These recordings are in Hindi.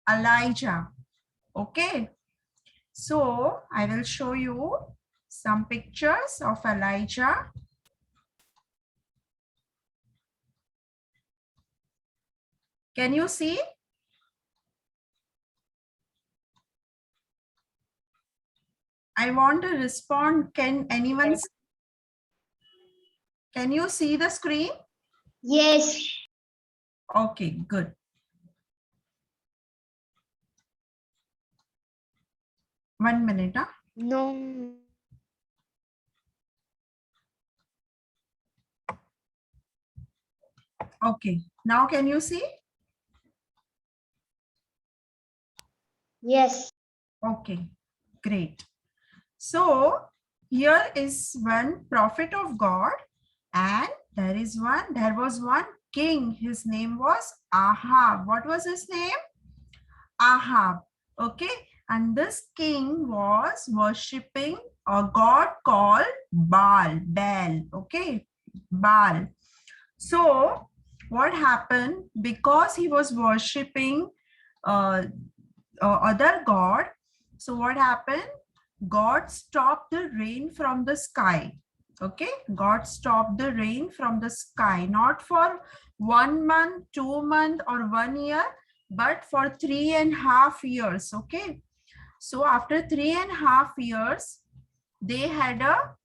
Elijah. Okay, so I will show you some pictures of Elijah. Can you see? I want to respond. Can anyone? Can you see the screen? Yes. Okay, good. One minute. Huh? No. Okay, now can you see? Yes. Okay, great. So here is one prophet of God, and there was one king. His name was Ahab. What was his name? Ahab. Okay, and this king was worshipping a god called Baal. Okay, Baal. So what happened? Because he was worshipping uh, other god, so what happened? God stopped the rain from the sky. Okay, God stopped the rain from the sky, not for 1 month, 2 months, or 1 year, but for 3.5 years. Okay, so after 3.5 years, they had a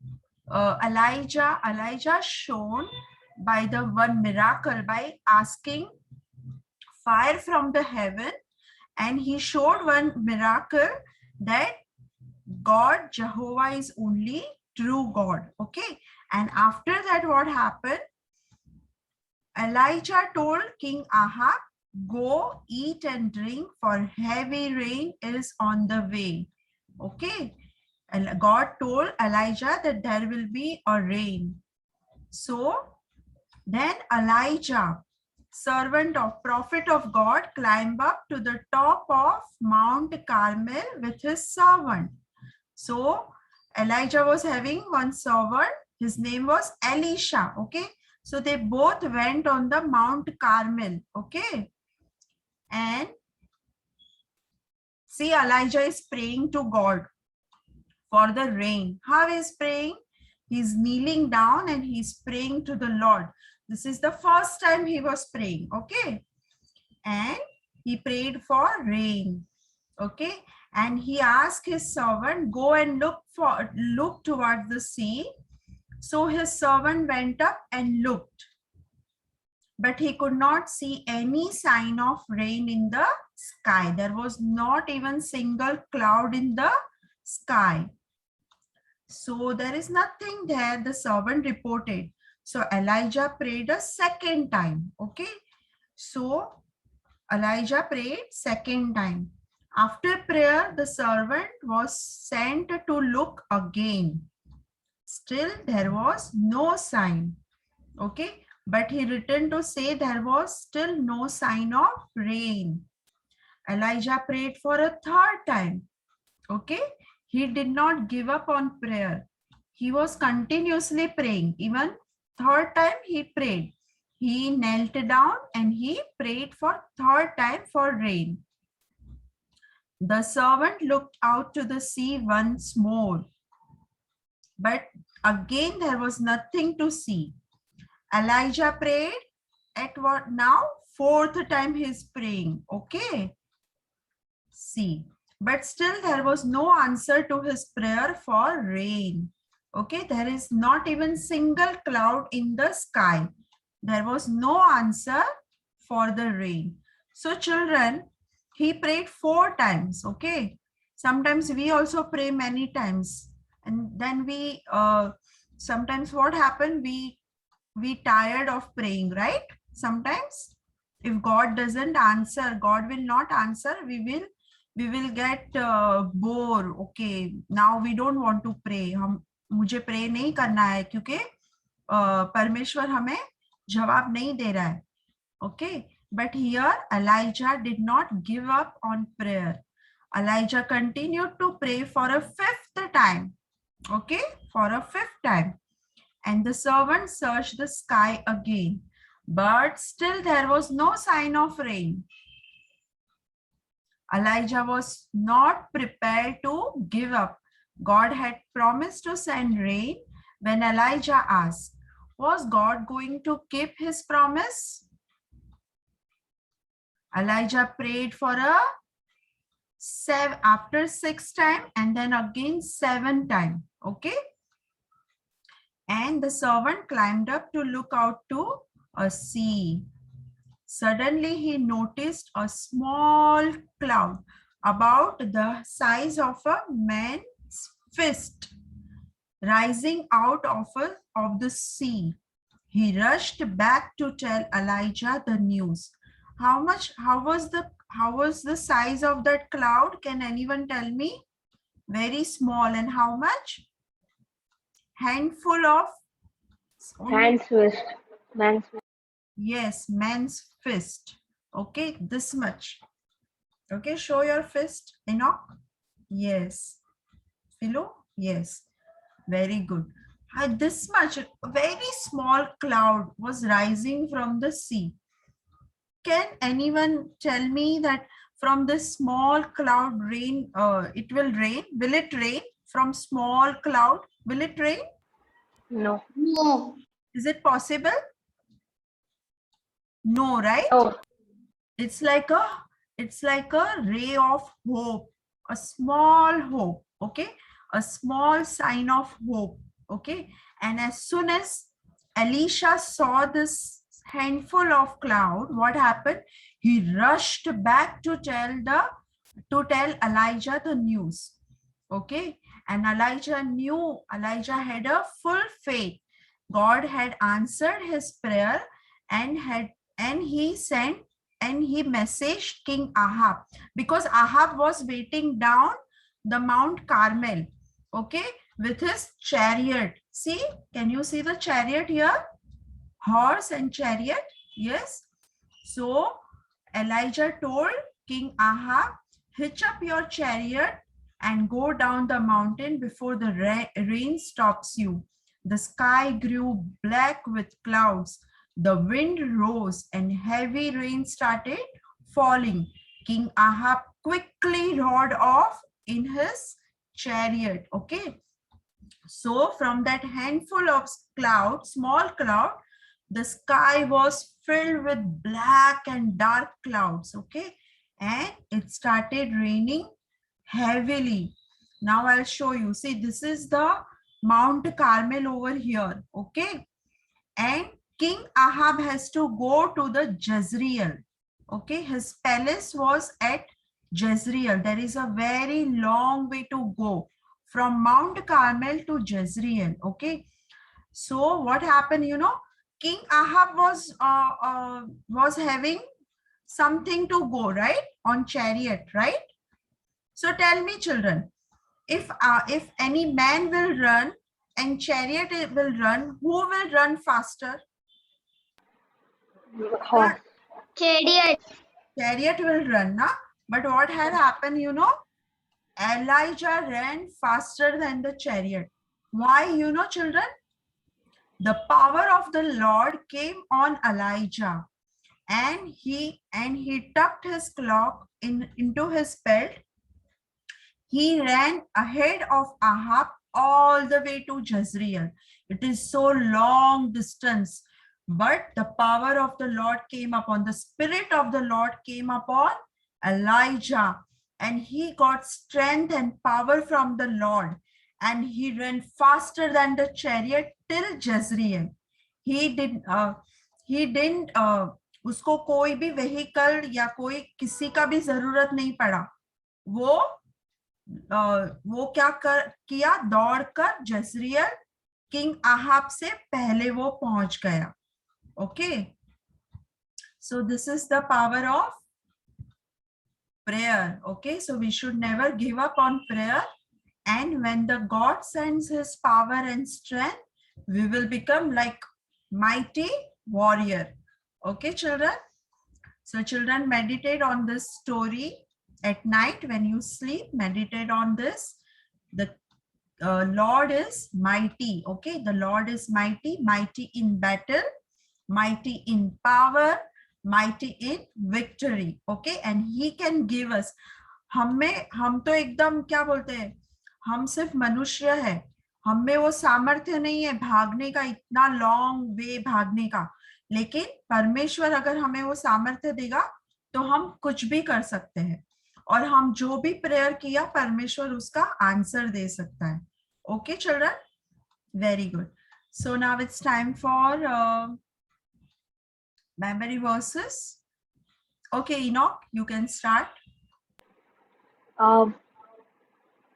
Elijah shown by the one miracle by asking fire from the heaven, and he showed one miracle that God, Jehovah, is only true God. Okay, and after that, what happened? Elijah told King Ahab, go eat and drink, for heavy rain is on the way. Okay, and God told Elijah that there will be a rain. So then Elijah, servant of prophet of God, climbed up to the top of Mount Carmel with his servant. So Elijah was having one servant. His name was Elisha. Okay. So they both went on the Mount Carmel. Okay. And see, Elijah is praying to God for the rain. How is praying? He's kneeling down and he's praying to the Lord. This is the first time he was praying. Okay. And he prayed for rain. Okay, and he asked his servant, go and look towards the sea. So his servant went up and looked, but he could not see any sign of rain in the sky. There was not even single cloud in the sky. So there is nothing there, the servant reported. So Elijah prayed a second time. Okay, so Elijah prayed second time. After prayer, the servant was sent to look again. Still, there was no sign. Okay, but he returned to say there was still no sign of rain. Elijah prayed for a third time. Okay, he did not give up on prayer. He was continuously praying. Even third time he prayed. He knelt down and he prayed for third time for rain. The servant looked out to the sea once more, but again there was nothing to see. Elijah prayed at what now? Fourth time he is praying. Okay. See, but still there was no answer to his prayer for rain. Okay, there is not even single cloud in the sky. There was no answer for the rain. So children, he prayed 4 times. Okay, sometimes we also pray many times, and then we sometimes what happened, we tired of praying, right? Sometimes if God doesn't answer, God will not answer, we will get bored. Okay, now we don't want to pray. हम मुझे प्रे नहीं करना है क्योंकि परमेश्वर हमें जवाब नहीं दे रहा है. Okay, but here Elijah did not give up on prayer. Elijah continued to pray for a 5th time. Okay, for a 5th time. And the servant searched the sky again, but still there was no sign of rain. Elijah was not prepared to give up. God had promised to send rain. When Elijah asked, was God going to keep his promise? Elijah prayed for a after 6 time and then again 7 time. Okay. And the servant climbed up to look out to a sea. Suddenly he noticed a small cloud about the size of a man's fist rising out of the sea. He rushed back to tell Elijah the news. How was the size of that cloud? Can anyone tell me? Very small. And how much? Handful of only, Hands fist. Man's fist. yes, man's fist. Okay, this much. Okay, show your fist, Enoch. Yes. Philo? Yes. Very good. This much, a very small cloud was rising from the sea. Can anyone tell me that from this small cloud rain, it will rain? Will it rain from small cloud? Will it rain? No. No. Is it possible? No, right? Oh. It's like a ray of hope, a small hope, okay? A small sign of hope, okay? And as soon as Elisha saw this handful of cloud, what happened? He rushed back to tell Elijah the news, okay? And Elijah had a full faith. God had answered his prayer and he messaged King Ahab, because Ahab was waiting down the Mount Carmel, okay, with his chariot. See, can you see the chariot here? Horse and chariot, yes. So Elijah told King Ahab, hitch up your chariot and go down the mountain before the rain stops you. The sky grew black with clouds. The wind rose and heavy rain started falling. King Ahab quickly rode off in his chariot. Okay. So from that handful of cloud, small cloud, the sky was filled with black and dark clouds. Okay. And it started raining heavily. Now I'll show you. See, this is the Mount Carmel over here. Okay. And King Ahab has to go to the Jezreel. Okay, his palace was at Jezreel. There is a very long way to go from Mount Carmel to Jezreel. Okay, so what happened? You know, King Ahab was having something to go, right, on chariot, right? So tell me, children, if any man will run and chariot will run, who will run faster? Horse. Chariot. Chariot will run, na? But what had happened, you know? Elijah ran faster than the chariot. Why, you know, children? The power of the Lord came on Elijah, and he tucked his cloak into his belt. He ran ahead of Ahab all the way to Jezreel. It is so long distance. But the power of the Lord came upon, the Spirit of the Lord came upon Elijah, and he got strength and power from the Lord, and he ran faster than the chariot till Jezreel. He didn't उसको कोई भी vehicle या कोई किसी का भी जरूरत नहीं पड़ा. वो क्या किया? दौड़कर जजरियल किंग आहाब से पहले वो पहुंच गया. Okay, so this is the power of prayer. Okay, so we should never give up on prayer, and when the God sends his power and strength, we will become like mighty warrior. Okay, children, so children, meditate on this story at night when you sleep. Meditate on this. The Lord is mighty. Okay, the Lord is mighty, mighty in battle, mighty in power, mighty in victory. Okay, and he can give us हम तो एकदम क्या बोलते हैं, हम सिर्फ मनुष्य है, हम में वो सामर्थ्य नहीं है भागने का, इतना लॉन्ग वे भागने का। लेकिन परमेश्वर अगर हमें वो सामर्थ्य देगा तो हम कुछ भी कर सकते हैं, और हम जो भी प्रेयर किया परमेश्वर उसका आंसर दे सकता है। Okay children, very good. So now it's time for memory verses. Okay, Enoch, you can start.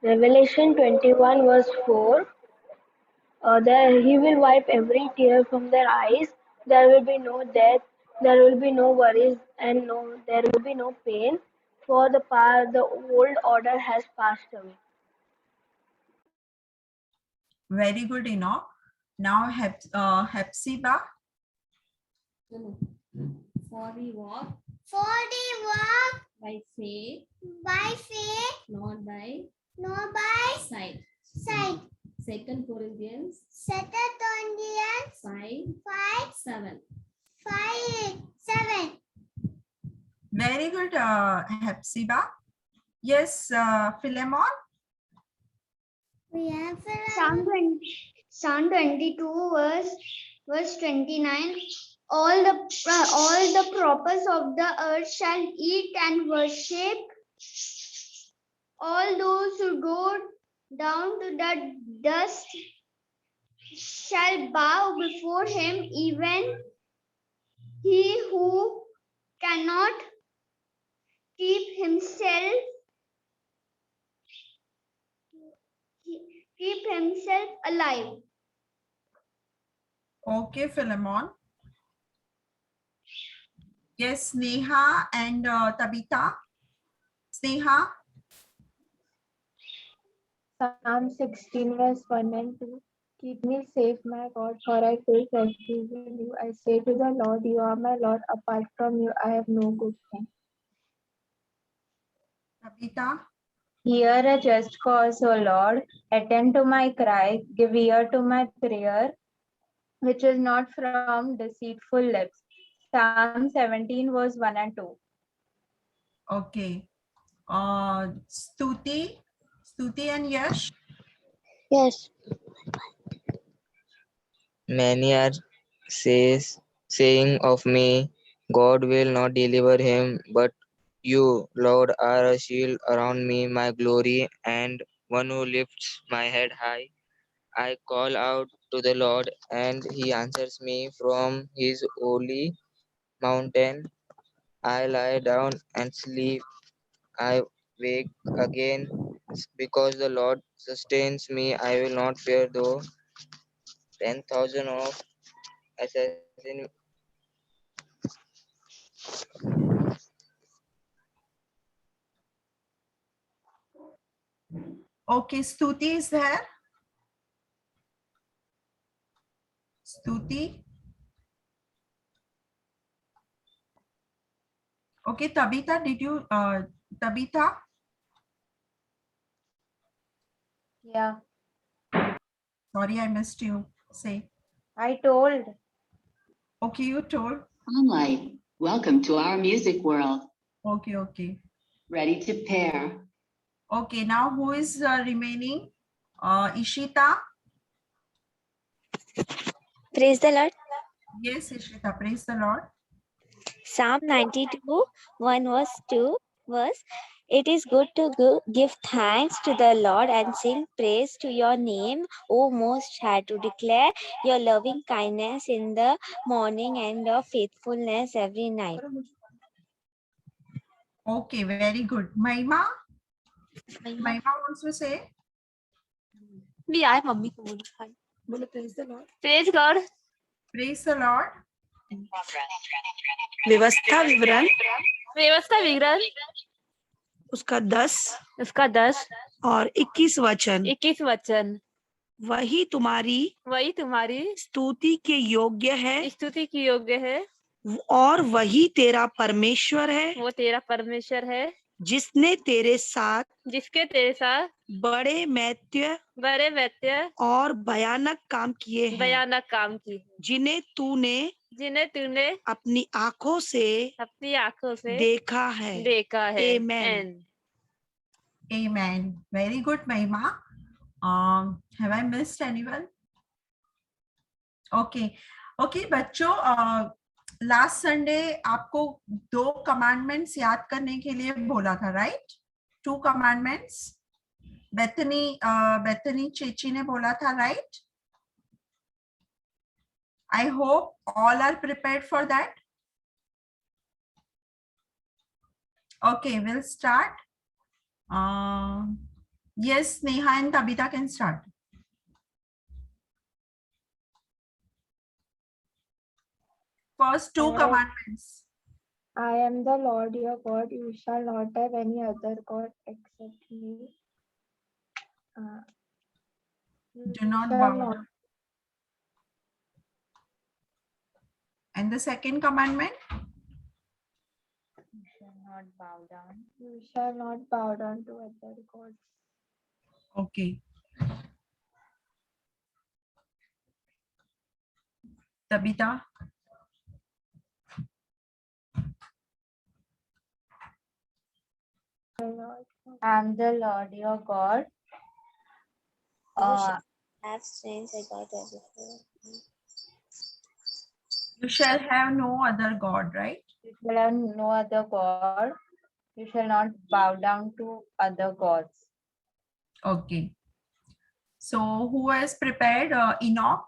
Revelation 21 verse 4. There he will wipe every tear from their eyes. There will be no death. There will be no worries, and there will be no pain. For the old order has passed away. Very good, Enoch. Now Hepzibah. For we walk For the walk by faith, by faith, not by not by sight. sight. 2 Corinthians 5, 5, 7. 7. Very good, Hepzibah. Yes, Philemon. We have Psalm 22 verse 29. All the prophets of the earth shall eat and worship. All those who go down to the dust shall bow before him, even he who cannot keep himself alive. Okay, Philemon. Yes, Sneha and Tabitha. Sneha. Psalm 16 verse 1 and 2. Keep me safe, my God, for I take refuge in you. I say to the Lord, you are my Lord. Apart from you, I have no good thing. Tabitha. Hear a just cause, O Lord. Attend to my cry. Give ear to my prayer, which is not from deceitful lips. Psalm 17 verse 1 and 2. Okay. Stuti and Yash. Yes. Many are saying of me, God will not deliver him, but you, Lord, are a shield around me, my glory, and one who lifts my head high. I call out to the Lord, and he answers me from his holy mountain. I lie down and sleep. I wake again because the Lord sustains me. I will not fear though 10,000 of assassin. Okay, Stuti is there. Stuti. Okay, Tabitha, did you, Tabitha? Yeah, Sorry, I missed you. Say. I told. Okay, you told. Online, welcome to our music world. Okay, okay. Ready to pair. Okay, now who is remaining? Ishita. Praise the Lord. Yes, Ishita, praise the Lord. Psalm 92, 1 verse 2 verse. It is good to give thanks to the Lord and sing praise to your name, O Most High, to declare your loving kindness in the morning and your faithfulness every night. Okay, very good. Mahima wants to say. भी आए मम्मी को बोलो praise the Lord. Praise God. Praise the Lord. व्यवस्था विवरण व्यवस्था विवरण उसका 10 और 21 वचन वही तुम्हारी स्तुति के योग्य है स्तुति की योग्य है, और वही तेरा परमेश्वर है वो तेरा परमेश्वर है जिसके तेरे साथ बड़े वैत्य और भयानक काम किए हैं जिन्हें तूने अपनी आंखों से देखा है देखा है। Amen. Amen. Very good, Mahima. Have I missed anyone? Okay. Okay, बच्चों, लास्ट संडे आपको 2 कमांडमेंट्स याद करने के लिए बोला था, राइट? 2 कमांडमेंट्स बेथनी चेची ने बोला था, right? I hope all are prepared for that. Okay, we'll start. Yes, Neha and Tabitha can start. First 2 commandments. I am the Lord your God. You shall not have any other God except me. Do not bow down. And the second commandment? You shall not bow down. You shall not bow down to other gods. Okay. Tabitha? I am the Lord your God. Have strange God before. You shall have no other God, right? You shall have no other God. You shall not bow down to other gods. Okay. So who has prepared? Enoch?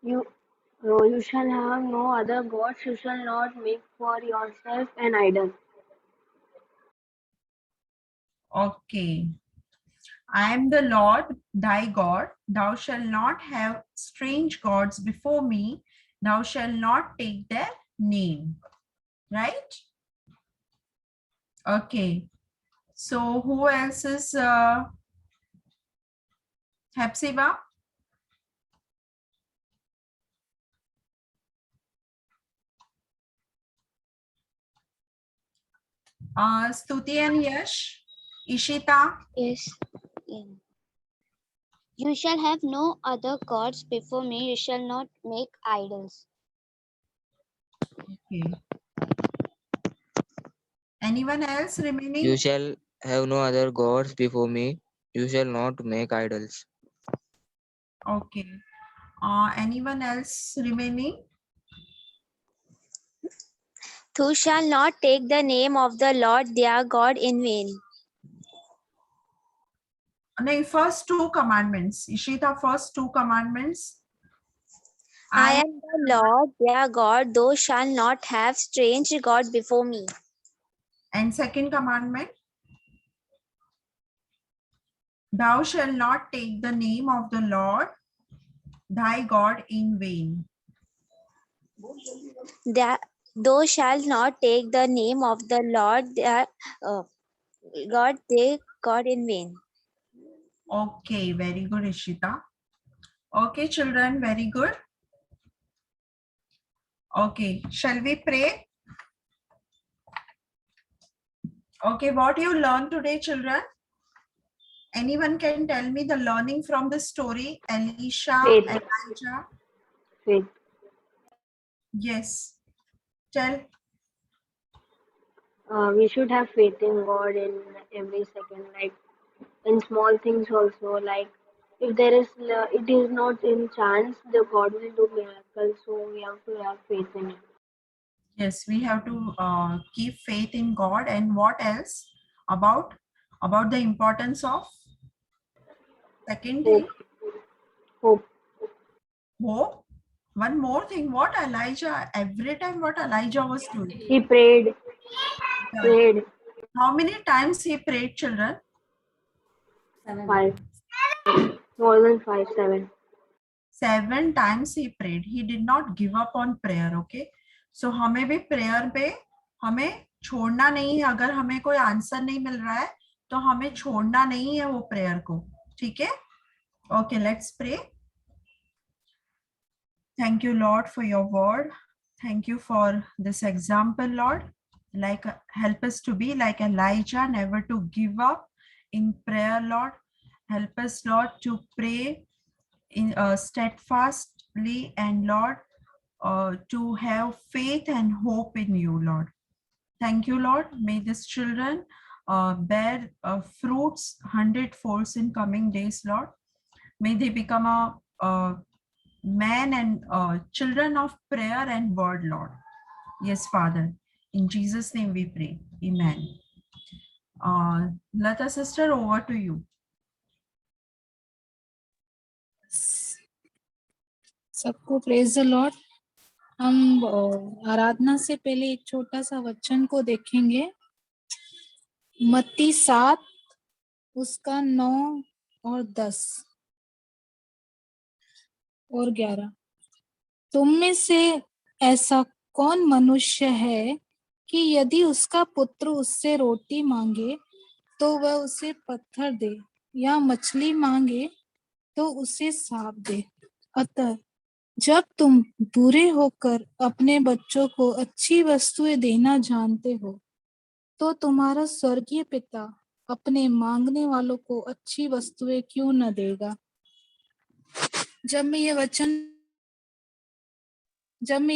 You shall have no other gods. You shall not make for yourself an idol. Okay. I am the Lord thy God. Thou shalt not have strange gods before me. Thou shalt not take their name. Right? Okay. So who else is Hepzibah? Stuti and Yash? Ishita? Yes. You shall have no other gods before me. You shall not make idols. Okay. Anyone else remaining? You shall have no other gods before me. You shall not make idols. Okay. Anyone else remaining? Thou shalt not take the name of the Lord their God in vain. No, first 2 commandments. Ishita, first 2 commandments. I am the Lord their God. Thou shalt not have strange God before me. And second commandment. Thou shalt not take the name of the Lord thy God in vain. Thou shalt not take the name of the Lord their God in vain. Okay, very good, Ishita. Okay, children, very good. Okay, shall we pray? Okay, what you learned today, children? Anyone can tell me the learning from the story, Elisha, Faith. Elijah? Faith. Yes. Tell. We should have faith in God in every second, like in small things also. Like if there is, it is not in chance, the God will do miracles. So we have to have faith in it. Yes, we have to keep faith in God. And what else about the importance of second thing? Hope. Hope. One more thing, what Elijah, every time what Elijah was doing? He prayed. Prayed. How many times he prayed, children? 5. More than 5, 7. 7 times he prayed. He did not give up on prayer. Okay. So हमें भी prayer पे हमें छोड़ना नहीं है. अगर हमें कोई आंसर नहीं मिल रहा है तो हमें छोड़ना नहीं है वो prayer को. ठीक है? Okay, let's pray. Thank you, Lord, for your word. Thank you for this example, Lord. Like help us to be like Elijah, never to give up in prayer, Lord. Help us, Lord, to pray in steadfastly, and Lord, to have faith and hope in you, Lord. Thank you, Lord. May these children bear fruits 100-folds in coming days, Lord. May they become a man and children of prayer and word, Lord. Yes, Father. In Jesus' name we pray. Amen. Lata sister, over to you. सबको प्रेज द लॉर्ड। हम आराधना से पहले एक छोटा सा वचन को देखेंगे। मत्ती 7 उसका 9 और 10 और 11। तुम में से ऐसा कौन मनुष्य है कि यदि उसका पुत्र उससे रोटी मांगे तो वह उसे पत्थर दे, या मछली मांगे तो उसे सांप दे? अतः जब तुम बुरे होकर अपने बच्चों को अच्छी वस्तुएं देना जानते हो, तो तुम्हारा स्वर्गीय पिता अपने मांगने वालों को अच्छी वस्तुएं क्यों न देगा। जब मैं ये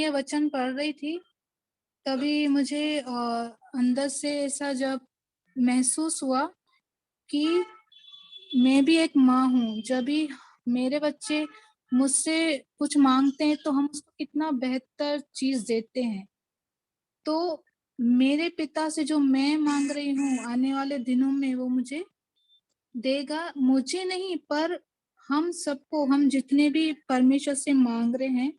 वचन पढ़ रही थी तभी मुझे अंदर से ऐसा जब महसूस हुआ कि मैं भी एक माँ हूँ। जब भी मेरे बच्चे मुझसे कुछ मांगते हैं तो हम उसको कितना बेहतर चीज देते हैं। तो मेरे पिता से जो मैं मांग रही हूँ आने वाले दिनों में वो मुझे देगा। मुझे नहीं पर हम सबको, हम जितने भी परमेश्वर से मांग रहे हैं,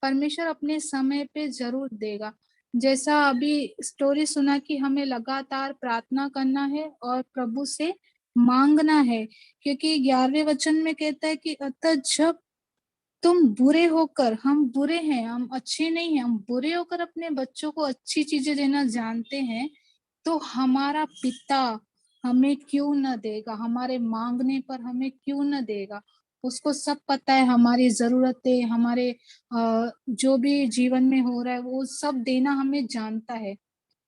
परमेश्वर अपने समय पे जरूर देगा। जैसा अभी स्टोरी सुना कि हमें लगातार प्रार्थना करना है और प्रभु से मांगना है, क्योंकि 11वें वचन में कहता है कि अतः जब तुम बुरे होकर, हम बुरे हैं, हम अच्छे नहीं हैं, हम बुरे होकर अपने बच्चों को अच्छी चीजें देना जानते हैं, तो हमारा पिता हमें क्यों न देगा, हमारे मांगने पर हमें क्यों न देगा। उसको सब पता है, हमारी जरूरतें, हमारे जो भी जीवन में हो रहा है वो सब देना हमें जानता है।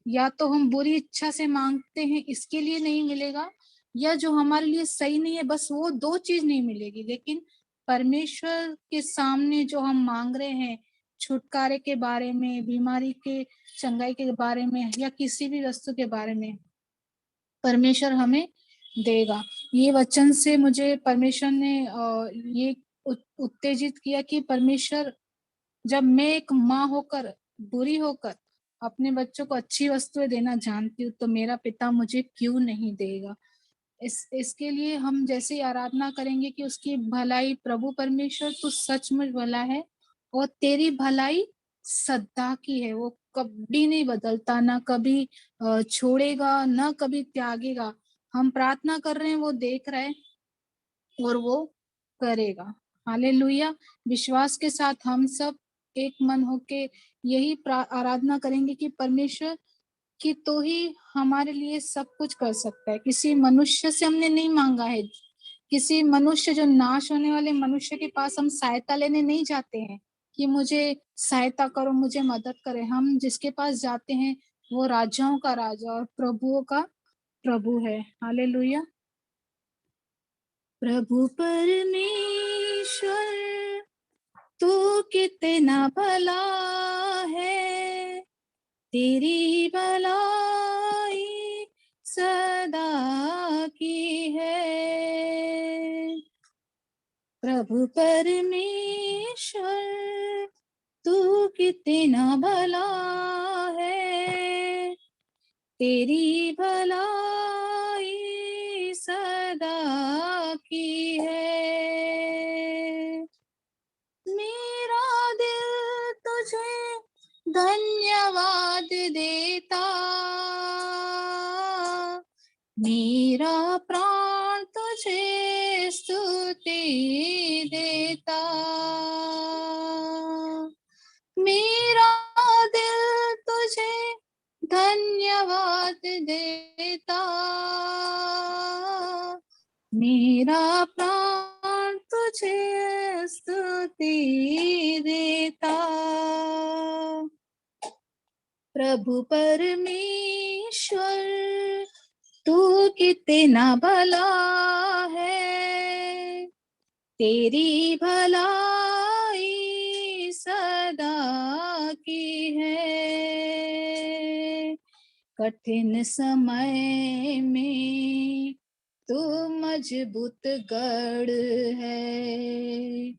या तो हम बुरी इच्छा से मांगते हैं इसके लिए नहीं मिलेगा, या जो हमारे लिए सही नहीं है, बस वो दो चीज नहीं मिलेगी। लेकिन परमेश्वर के सामने जो हम मांग रहे हैं, छुटकारे के बारे में, बीमारी के चंगाई के बारे में, या किसी भी वस्तु के बारे में, परमेश्वर हमें देगा। ये वचन से मुझे परमेश्वर ने ये उत्तेजित किया कि परमेश्वर, जब मैं एक माँ होकर, बुरी होकर अपने बच्चों को अच्छी वस्तुएं देना जानती हूँ, तो मेरा पिता मुझे क्यों नहीं देगा। इसके लिए हम जैसे आराधना करेंगे कि उसकी भलाई, प्रभु परमेश्वर तू सचमुच भला है और तेरी भलाई सदा की है, वो कभी नहीं बदलता, ना कभी छोड़ेगा, ना कभी त्यागेगा। हम प्रार्थना कर रहे हैं, वो देख रहा है और वो करेगा। हालेलुया। विश्वास के साथ हम सब एक मन होके यही आराधना करेंगे कि परमेश्वर कि तो ही हमारे लिए सब कुछ कर सकता है। किसी मनुष्य से हमने नहीं मांगा है, किसी मनुष्य, जो नाश होने वाले मनुष्य के पास हम सहायता लेने नहीं जाते हैं कि मुझे सहायता करो, मुझे मदद करे। हम जिसके पास जाते हैं वो राजाओं का राजा और प्रभुओं का प्रभु है। हालेलुया। प्रभु परमेश्वर तू कितना भला है, तेरी भलाई सदा की है। प्रभु परमेश्वर तू कितना भला है, तेरी भलाई सदा की है। मेरा दिल तुझे धन्यवाद देता, मेरा प्राण तुझे स्तुति देता। मेरा दिल तुझे धन्यवाद देता, मेरा प्राण तुझे स्तुति देता। प्रभु परमेश्वर तू कितना भला है, तेरी भलाई सदा की है। कठिन समय में तू मजबूत गढ़ है,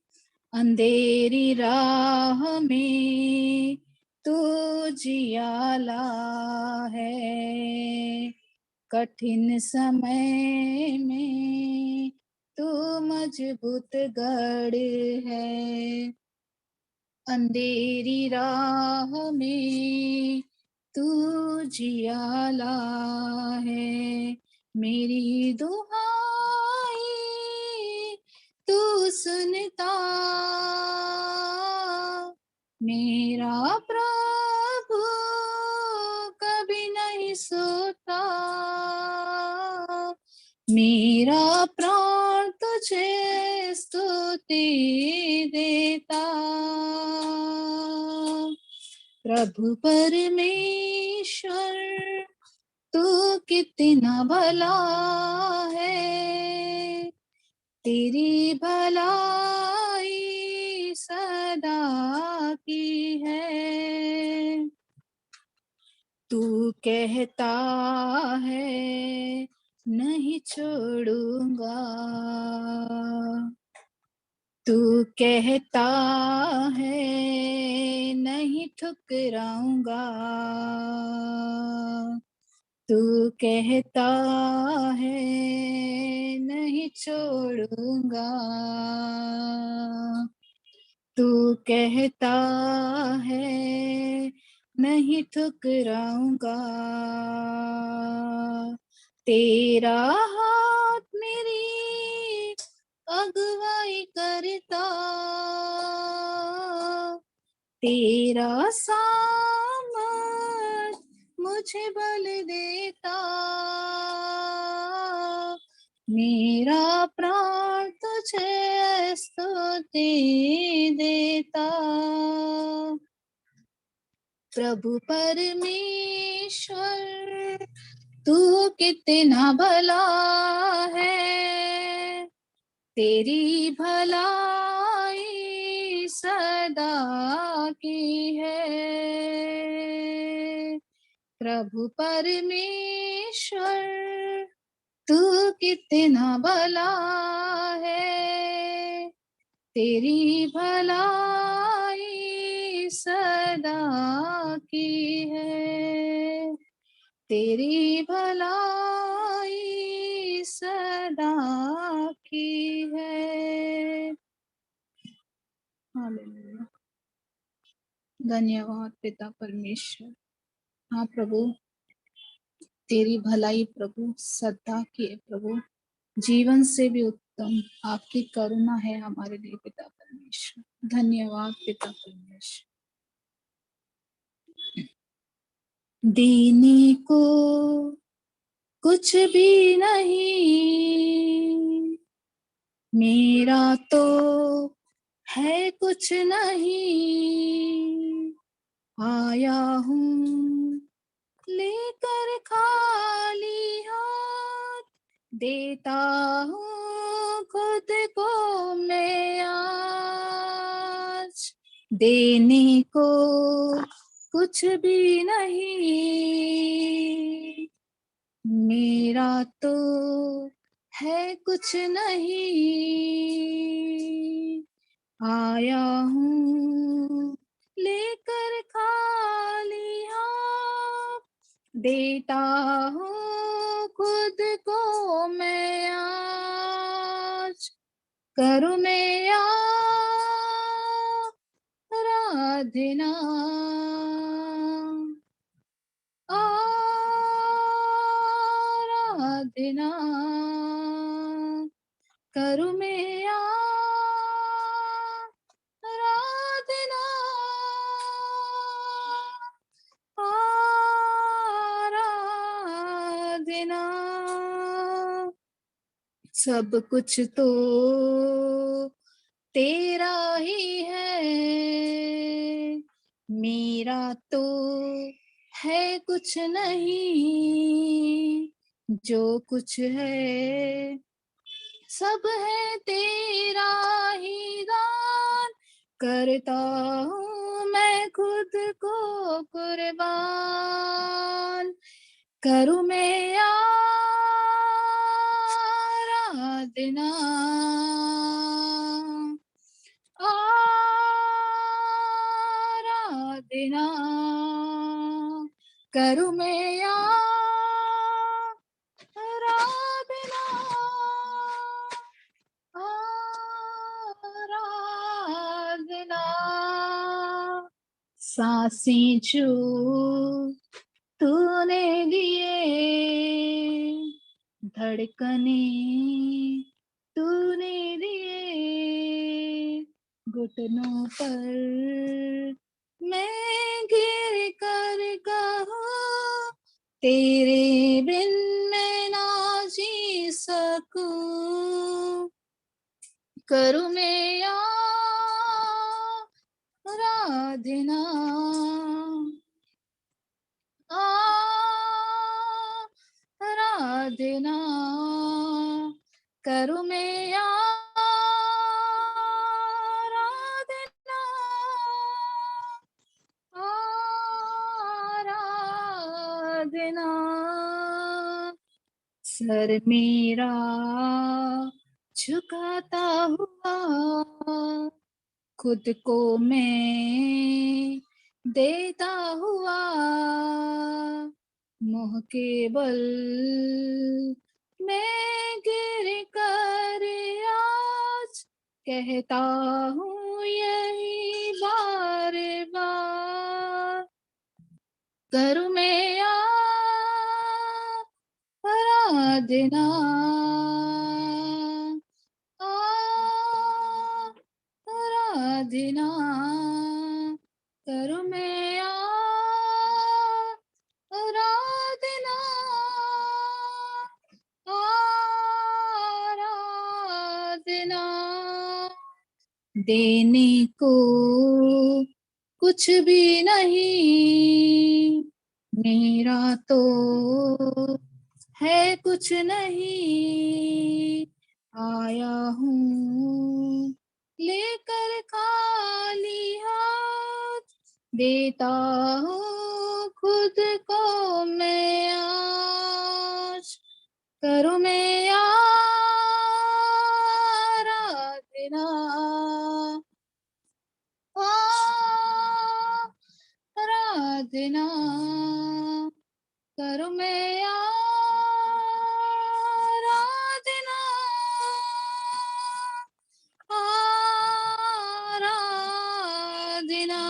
अंधेरी राह में तू जियाला है। कठिन समय में तू मजबूत गढ़ है, अंधेरी राह में तू जियाला है। मेरी दुहाई तू सुनता, मेरा प्रभु कभी नहीं सोता। मेरा प्राण तुझे स्तुति देता। प्रभु परमेश्वर तू कितना भला है, तेरी भलाई सदा की है। तू कहता है नहीं छोड़ूंगा, तू कहता है नहीं ठुकराऊंगा, तू कहता है नहीं छोड़ूंगा, तू कहता है नहीं ठुकराऊंगा। तेरा हाथ मेरी अगुवाई करता, तेरा सामर्थ मुझे बल देता। मेरा प्राण तुझे स्तुति देता। प्रभु परमेश्वर तू कितना भला है, तेरी भलाई सदा की है। प्रभु परमेश्वर तू कितना भला है, तेरी भलाई सदा की है, तेरी भलाई सदा की है। हालेलुया। धन्यवाद पिता परमेश्वर। हाँ प्रभु, तेरी भलाई प्रभु सदा की है प्रभु, जीवन से भी उत्तम आपकी करुणा है हमारे लिए पिता परमेश्वर। धन्यवाद पिता परमेश्वर। देने को कुछ भी नहीं, मेरा तो है कुछ नहीं। आया हूँ लेकर खाली हाथ, देता हूँ खुद को मैं आज। देने को कुछ भी नहीं, मेरा तो है कुछ नहीं। आया हूँ लेकर खाली हाथ, देता हूँ खुद को मैं आज। करूँ मैं आराधना, आराधना करूँ मैं आराधना, आराधना। सब कुछ तो तेरा ही है, मेरा तो है कुछ नहीं। जो कुछ है सब है तेरा ही दान, करता हूँ मैं खुद को कुर्बान। करूँ मैं आराधना, आराधना, करूँ मैं आराधना, आराधना। सांसें जो तूने दिए, धड़कने तूने दिए, घुटनों पर मैं गिर कर कहूँ, तेरे बिन मैं ना जी सकूं। करूँ मैं आराधना, आराधना, करूँ मैं आराधना, आराधना। सर मेरा झुकाता हुआ, खुद को मैं देता हुआ, मोह के बल मैं गिर कर आज कहता हूँ यही बार बार। करूँ मैं आराधना, आराधना, करूँ मैं आराधना, आराधना। देने को कुछ भी नहीं, मेरा तो है कुछ नहीं, आया हूँ लेकर खाली हाथ, देता हूँ खुद को मैं आज। करूँ मैं आराधना, आराधना, करूँ मैं आराधना, आराधना,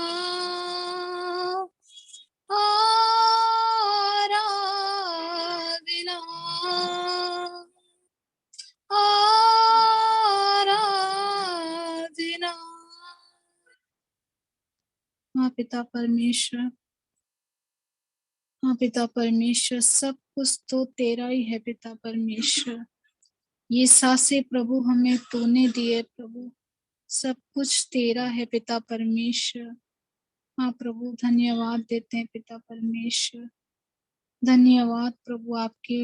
आराधना, आराधना। हाँ पिता परमेश्वर, हाँ पिता परमेश्वर, सब कुछ तो तेरा ही है पिता परमेश्वर। ये सांसें प्रभु हमें तूने दिए प्रभु, सब कुछ तेरा है पिता परमेश्वर। हाँ प्रभु, धन्यवाद देते हैं पिता परमेश्वर। धन्यवाद प्रभु आपके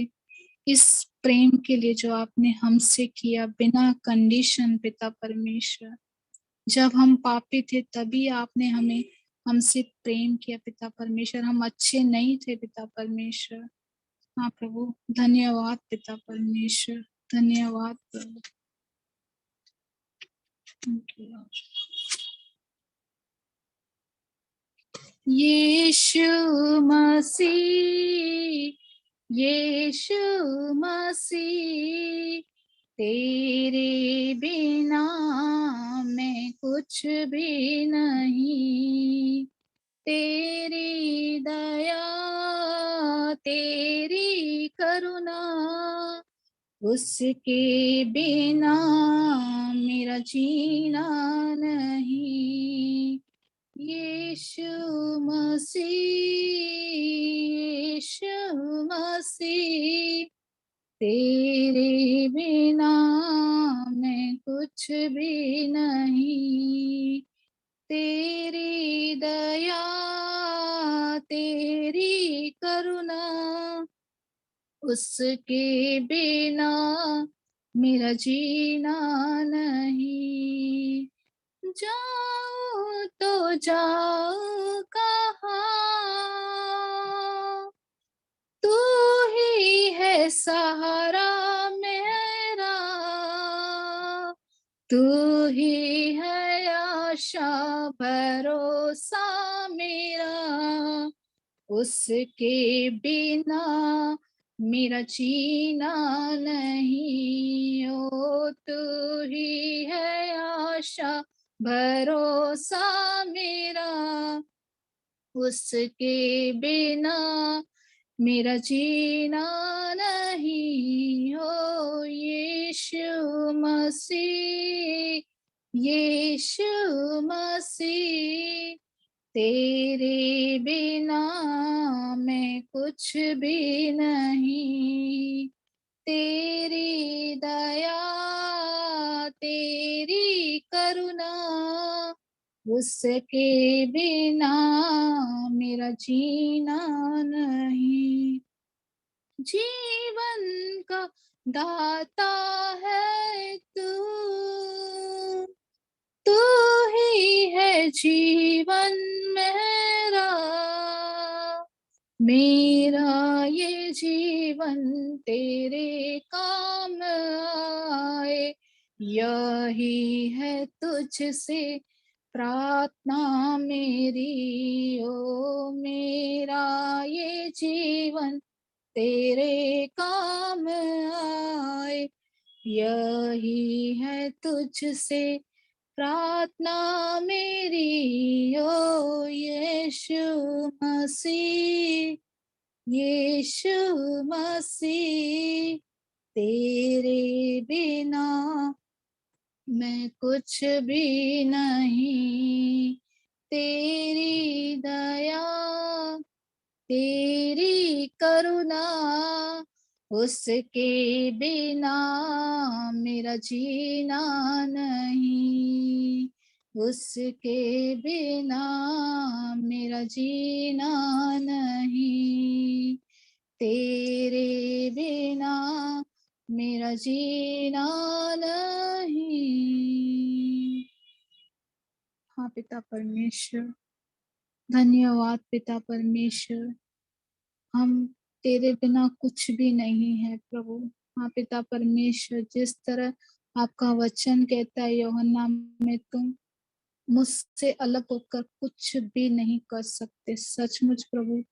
इस प्रेम के लिए जो आपने हमसे किया बिना कंडीशन पिता परमेश्वर। जब हम पापी थे तभी आपने हमसे प्रेम किया पिता परमेश्वर। हम अच्छे नहीं थे पिता परमेश्वर। हाँ प्रभु, धन्यवाद पिता परमेश्वर, धन्यवाद प्रभु। Thank you, Lord. यीशु मसीह, यीशु मसीह, तेरे बिना मैं कुछ भी नहीं। तेरी दया, तेरी करुणा, उसके बिना मेरा जीना नहीं। यीशु मसीह, यीशु मसीह, तेरे बिना मैं कुछ भी नहीं। तेरी दया, तेरी करुणा, उसके बिना मेरा जीना नहीं। जाओ तो जाओ कहाँ, तू सहारा मेरा, तू ही है आशा भरोसा मेरा, उसके बिना मेरा जीना नहीं। ओ तू ही है आशा भरोसा मेरा, उसके बिना मेरा जीना नहीं। हो यीशु मसीह, यीशु मसीह, तेरे बिना मैं कुछ भी नहीं। तेरी दया, तेरी करुणा, उसके बिना मेरा जीना नहीं। जीवन का दाता है तू, तू ही है जीवन मेरा, मेरा ये जीवन तेरे काम आए। यही है तुझसे प्रार्थना मेरी, ओ मेरा ये जीवन तेरे काम आए। यही है तुझसे प्रार्थना मेरी, ओ यीशु मसीह, यीशु मसीह, तेरे बिना मैं कुछ भी नहीं। तेरी दया, तेरी करुणा, उसके बिना मेरा जीना नहीं। उसके बिना मेरा जीना नहीं। तेरे बिना मेरा जीना नहीं। हाँ पिता परमेश्वर, धन्यवाद पिता परमेश्वर, हम तेरे बिना कुछ भी नहीं है प्रभु। हाँ पिता परमेश्वर, जिस तरह आपका वचन कहता है यूहन्ना में, तुम मुझसे अलग होकर कुछ भी नहीं कर सकते। सचमुच प्रभु,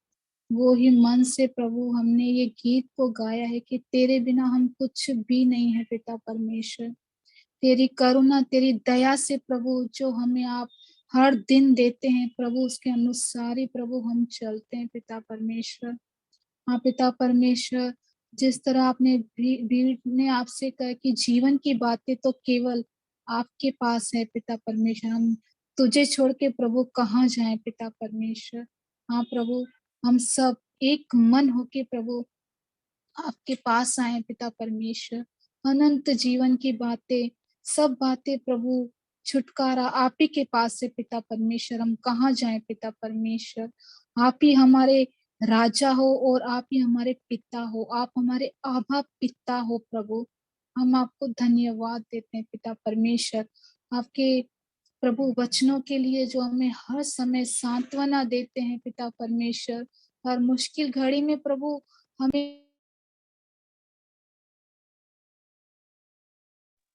वो ही मन से प्रभु हमने ये गीत को गाया है कि तेरे बिना हम कुछ भी नहीं है पिता परमेश्वर। तेरी करुणा, तेरी दया से प्रभु जो हमें आप हर दिन देते हैं प्रभु, उसके अनुसार ही प्रभु हम चलते हैं पिता परमेश्वर। हाँ पिता परमेश्वर, जिस तरह आपने भीड़ ने आपसे कहा कि जीवन की बातें तो केवल आपके पास है पिता परमेश्वर, हम तुझे छोड़ के प्रभु कहाँ जाएं पिता परमेश्वर। हाँ प्रभु, हम सब एक मन होके प्रभु आपके पास आए पिता परमेश्वर। अनंत जीवन की बातें, सब बातें प्रभु, छुटकारा आप ही के पास है पिता परमेश्वर। हम कहाँ जाएं पिता परमेश्वर। आप ही हमारे राजा हो और आप ही हमारे पिता हो, आप हमारे आभा पिता हो प्रभु। हम आपको धन्यवाद देते हैं पिता परमेश्वर, आपके प्रभु वचनों के लिए जो हमें हर समय सांत्वना देते हैं पिता परमेश्वर। हर मुश्किल घड़ी में प्रभु हमें,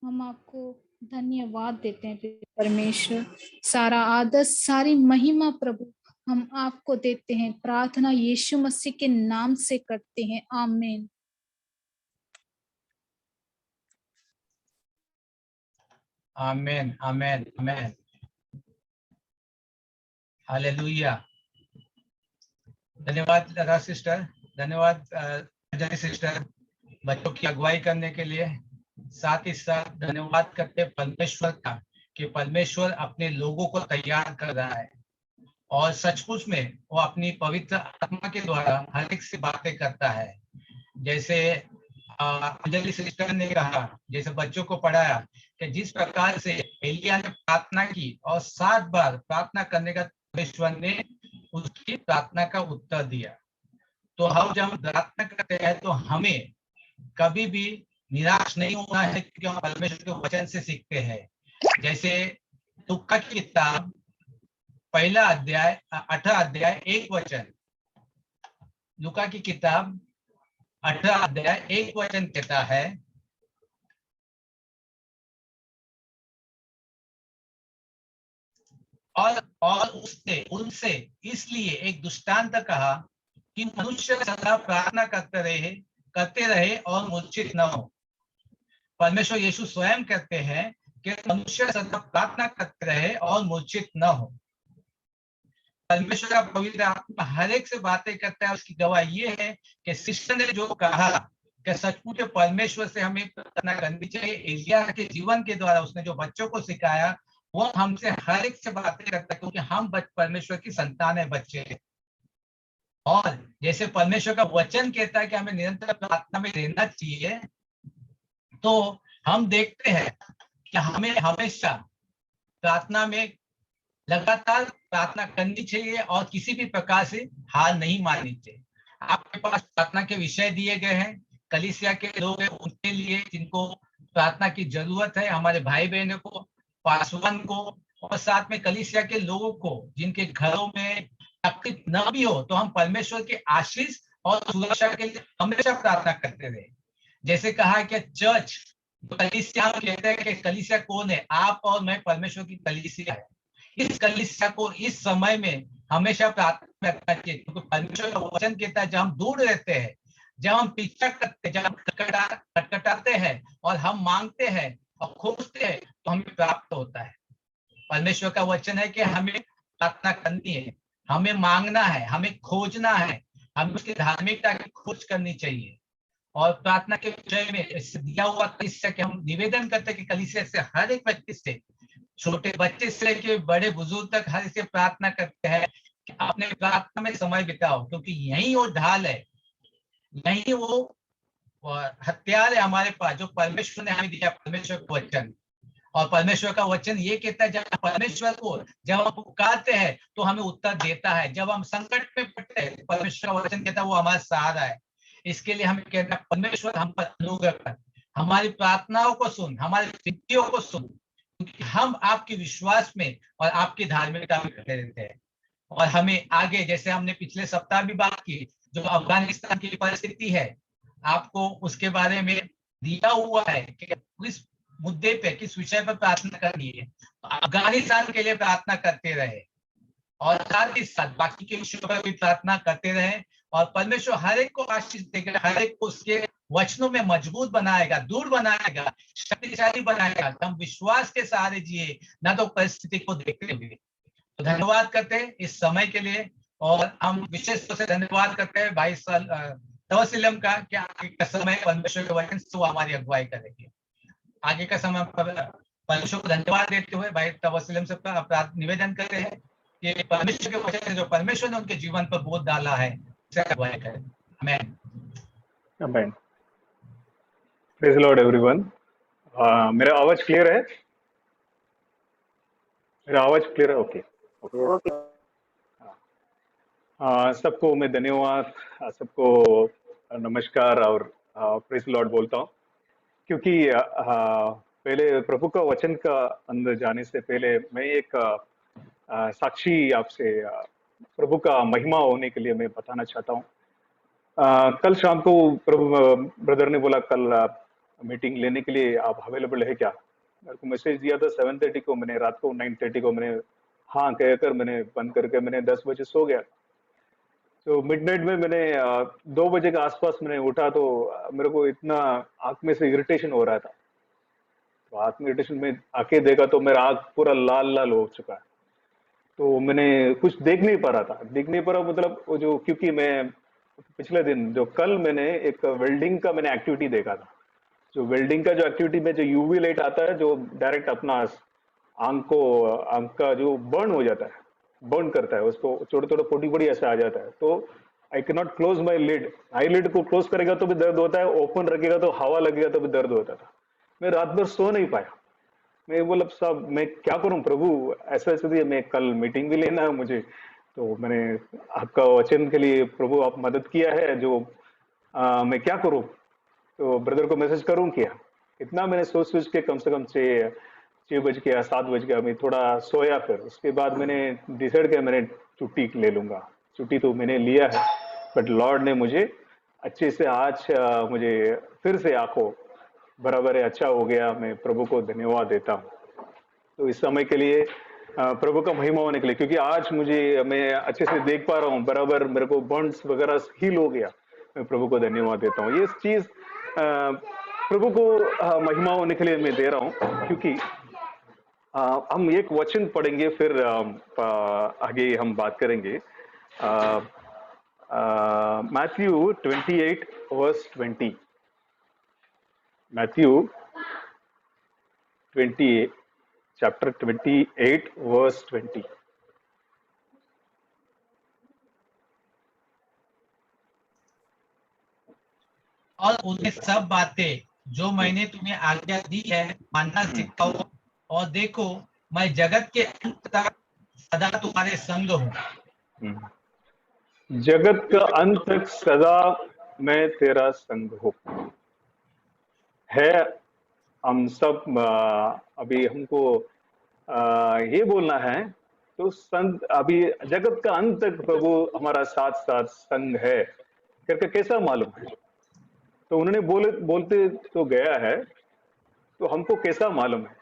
हम आपको धन्यवाद देते हैं पिता परमेश्वर। सारा आदर, सारी महिमा प्रभु हम आपको देते हैं। प्रार्थना यीशु मसीह के नाम से करते हैं, आमीन। आमीन, आमीन, आमीन। हालेलुया। धन्यवाद राधा सिस्टर, धन्यवाद अंजलि सिस्टर बच्चों की अगुवाई करने के लिए। साथ ही साथ धन्यवाद करते परमेश्वर का कि परमेश्वर अपने लोगों को तैयार कर रहा है और सचमुच में वो अपनी पवित्र आत्मा के द्वारा हर एक से बातें करता है। जैसे अंजलि सिस्टर ने कहा, जैसे बच्चों को पढ़ाया कि जिस प्रकार से एलिया ने प्रार्थना की और 7 बार प्रार्थना करने का परमेश्वर ने उसकी प्रार्थना का उत्तर दिया। तो हम जब प्रार्थना करते हैं तो हमें कभी भी निराश नहीं होना है, क्योंकि हम परमेश्वर के वचन से सीखते हैं। जैसे लूका की किताब 1 अध्याय 8 अध्याय 1 वचन, लूका की किताब 18 अध्याय 1 वचन कहता है, और उसने उनसे इसलिए एक दृष्टांत कहा कि मनुष्य सदा प्रार्थना करते रहे और मूर्छित न हो। परमेश्वर यीशु स्वयं कहते हैं कि मनुष्य सदा प्रार्थना करते रहे और मूर्छित न हो। परमेश्वर का पवित्र आत्मा हर एक से बातें करता है। उसकी गवाही ये है कि शिष्य ने जो कहा कि सचमुच परमेश्वर से हमें प्रार्थना करनी चाहिए। एलिया के जीवन के द्वारा उसने जो बच्चों को सिखाया वो हमसे हर एक से बातें करता है, क्योंकि हम परमेश्वर की संतान है, बच्चे हैं। और जैसे परमेश्वर का वचन कहता है कि हमें निरंतर प्रार्थना में रहना चाहिए, तो हम देखते हैं कि हमें हमेशा प्रार्थना में लगातार प्रार्थना करनी चाहिए और किसी भी प्रकार से हार नहीं माननी चाहिए। आपके पास प्रार्थना के विषय दिए गए हैं, कलीसिया के लोग हैं उनके लिए जिनको प्रार्थना की जरूरत है, हमारे भाई बहनों को, पासवान को, और साथ में कलीसिया के लोगों को जिनके घरों में तकलीफ न भी हो, तो हम परमेश्वर के आशीष और सुरक्षा के लिए हमेशा प्रार्थना करते रहे। जैसे कहा कि चर्च कलीसिया, कहते हैं कि कलीसिया कौन है? आप और मैं परमेश्वर की कलीसिया है। इस कलीसिया को इस समय में हमेशा प्रार्थना करना चाहिए, क्योंकि परमेश्वर का वचन कहता है जब हम दूर रहते हैं, जब हम पीछा करते हैं, जब हम खटखटाते हैं और हम मांगते हैं और खोजते हैं, तो हमें प्राप्त होता है। परमेश्वर का वचन है कि हमें प्रार्थना करनी है, हमें मांगना है, हमें खोजना है, हमें उसकी धार्मिकता की खोज करनी चाहिए। और प्रार्थना के विषय में दिया हुआ कलीसिया के हम निवेदन करते हैं कि कलीसिया से हर एक व्यक्ति से, छोटे बच्चे से लेकर बड़े बुजुर्ग तक, हर से प्रार्थना करते हैं कि अपने प्रार्थना में समय बिताओ, क्योंकि यही वो ढाल है, यही वो हथियार है हमारे पास जो परमेश्वर ने हमें दिया, परमेश्वर का वचन। और परमेश्वर का वचन ये कहता है जब परमेश्वर को जब हम पुकारते हैं तो हमें उत्तर देता है। जब हम संकट में पड़ते हैं, परमेश्वर का वचन कहता है वो हमारा सहारा है। इसके लिए हमें कहता है परमेश्वर हम पर अनुग्रह कर, हमारी प्रार्थनाओं को सुन, हमारी विनतियों को सुन, क्योंकि हम आपके विश्वास में और आपकी धार्मिकता में खड़े रहते हैं। और हमें आगे, जैसे हमने पिछले सप्ताह भी बात की, जो अफगानिस्तान की परिस्थिति है, आपको उसके बारे में दिया हुआ है कि किस मुद्दे पे, किस विषय पर प्रार्थना करनी है। अफगानिस्तान के लिए प्रार्थना करते रहे और साथ ही साथ बाकी के विषयों पर भी प्रार्थना करते रहे। और परमेश्वर हर एक को आशीष देगा, हर एक को उसके वचनों में मजबूत बनाएगा, दूर बनाएगा, शक्तिशाली बनाएगा। हम विश्वास के सहारे जिए, ना तो परिस्थिति को देखते हुए। तो धन्यवाद करते हैं इस समय के लिए, और हम विशेष रूप से धन्यवाद करते हैं भाई तवसीलम का, कि आगे का समय परमेश्वर के वचन से वो हमारी अगुवाई करेंगे। आगे का समय परमेश्वर को धन्यवाद देते हुए भाई तवसीलम से निवेदन करते हैं कि परमेश्वर के वचन से जो परमेश्वर ने उनके जीवन पर बोझ डाला है, उसे अगुवाई करें। आमीन। आमीन। Praise Lord everyone. मेरा आवाज क्लियर है? मेरा आवाज क्लियर है? ओके। सबको मैं धन्यवाद, सबको नमस्कार और प्रेज लॉर्ड बोलता हूँ, क्योंकि पहले प्रभु का वचन का अंदर जाने से पहले मैं एक साक्षी आपसे प्रभु का महिमा होने के लिए मैं बताना चाहता हूँ। कल शाम को प्रभु ब्रदर ने बोला कल मीटिंग लेने के लिए आप अवेलेबल है क्या? मेरे को मैसेज दिया था 7:30 को, मैंने रात को 9:30 को मैंने हाँ कहकर मैंने बंद करके मैंने 10 बजे सो गया। तो मिडनाइट में मैंने 2 बजे के आसपास मैंने उठा तो मेरे को इतना आंख में से इरिटेशन हो रहा था। तो आंख में इरिटेशन में आके देखा तो मेरा आंख पूरा लाल लाल हो चुका है। तो मैंने कुछ देख नहीं पा रहा था, मतलब वो जो, क्योंकि मैं पिछले दिन जो कल मैंने एक वेल्डिंग का मैंने एक्टिविटी देखा था। जो वेल्डिंग का जो एक्टिविटी में जो यूवी लाइट आता है, जो डायरेक्ट अपना आंख का जो बर्न हो जाता है, बर्न करता है उसको, छोटे छोटे पोटी पोटी ऐसे आ जाता है। तो I can not close my lid, I lid को क्लोज करेगा तो भी दर्द होता है, ओपन रखेगा तो हवा लगेगा तो भी दर्द होता था। मैं रात भर सो नहीं पाया। मैं बोला साहब मैं क्या करूं प्रभु, ऐसा मैं कल मीटिंग भी लेना है मुझे। तो मैंने आपका वचन के लिए प्रभु आप मदद किया है, जो मैं क्या करूं? तो ब्रदर को मैसेज करूं क्या? इतना मैंने सोच के कम से कम 6 बज गया, 7 बज गया, मैं थोड़ा सोया। फिर उसके बाद मैंने डिसाइड किया मैंने छुट्टी ले लूंगा। छुट्टी तो मैंने लिया है, बट लॉर्ड ने मुझे अच्छे से आज मुझे फिर से आंखों बराबर है, अच्छा हो गया। मैं प्रभु को धन्यवाद देता हूँ। तो इस समय के लिए प्रभु का महिमा होने के लिए, क्योंकि आज मैं अच्छे से देख पा रहा हूँ, बराबर मेरे को बर्न्स वगैरह हील हो गया। मैं प्रभु को धन्यवाद देता हूँ। ये चीज प्रभु को महिमा होने के लिए मैं दे रहा हूँ, क्योंकि हम एक वचन पढ़ेंगे, फिर आगे हम बात करेंगे। Matthew 28 verse 20। Matthew 28 chapter 28 verse 20। और उन्हें सब बातें जो मैंने तुम्हें आज्ञा दी है मानना सिखाओ, और देखो मैं जगत के अंत तक सदा तुम्हारे संग हूँ। जगत का अंत तक सदा मैं तेरा संग हूँ है। हम सब अभी हमको ये बोलना है, तो संग अभी जगत का अंत तक प्रभु हमारा साथ साथ संग है करके कैसा मालूम है? तो उन्होंने बोलते तो गया है, तो हमको कैसा मालूम है?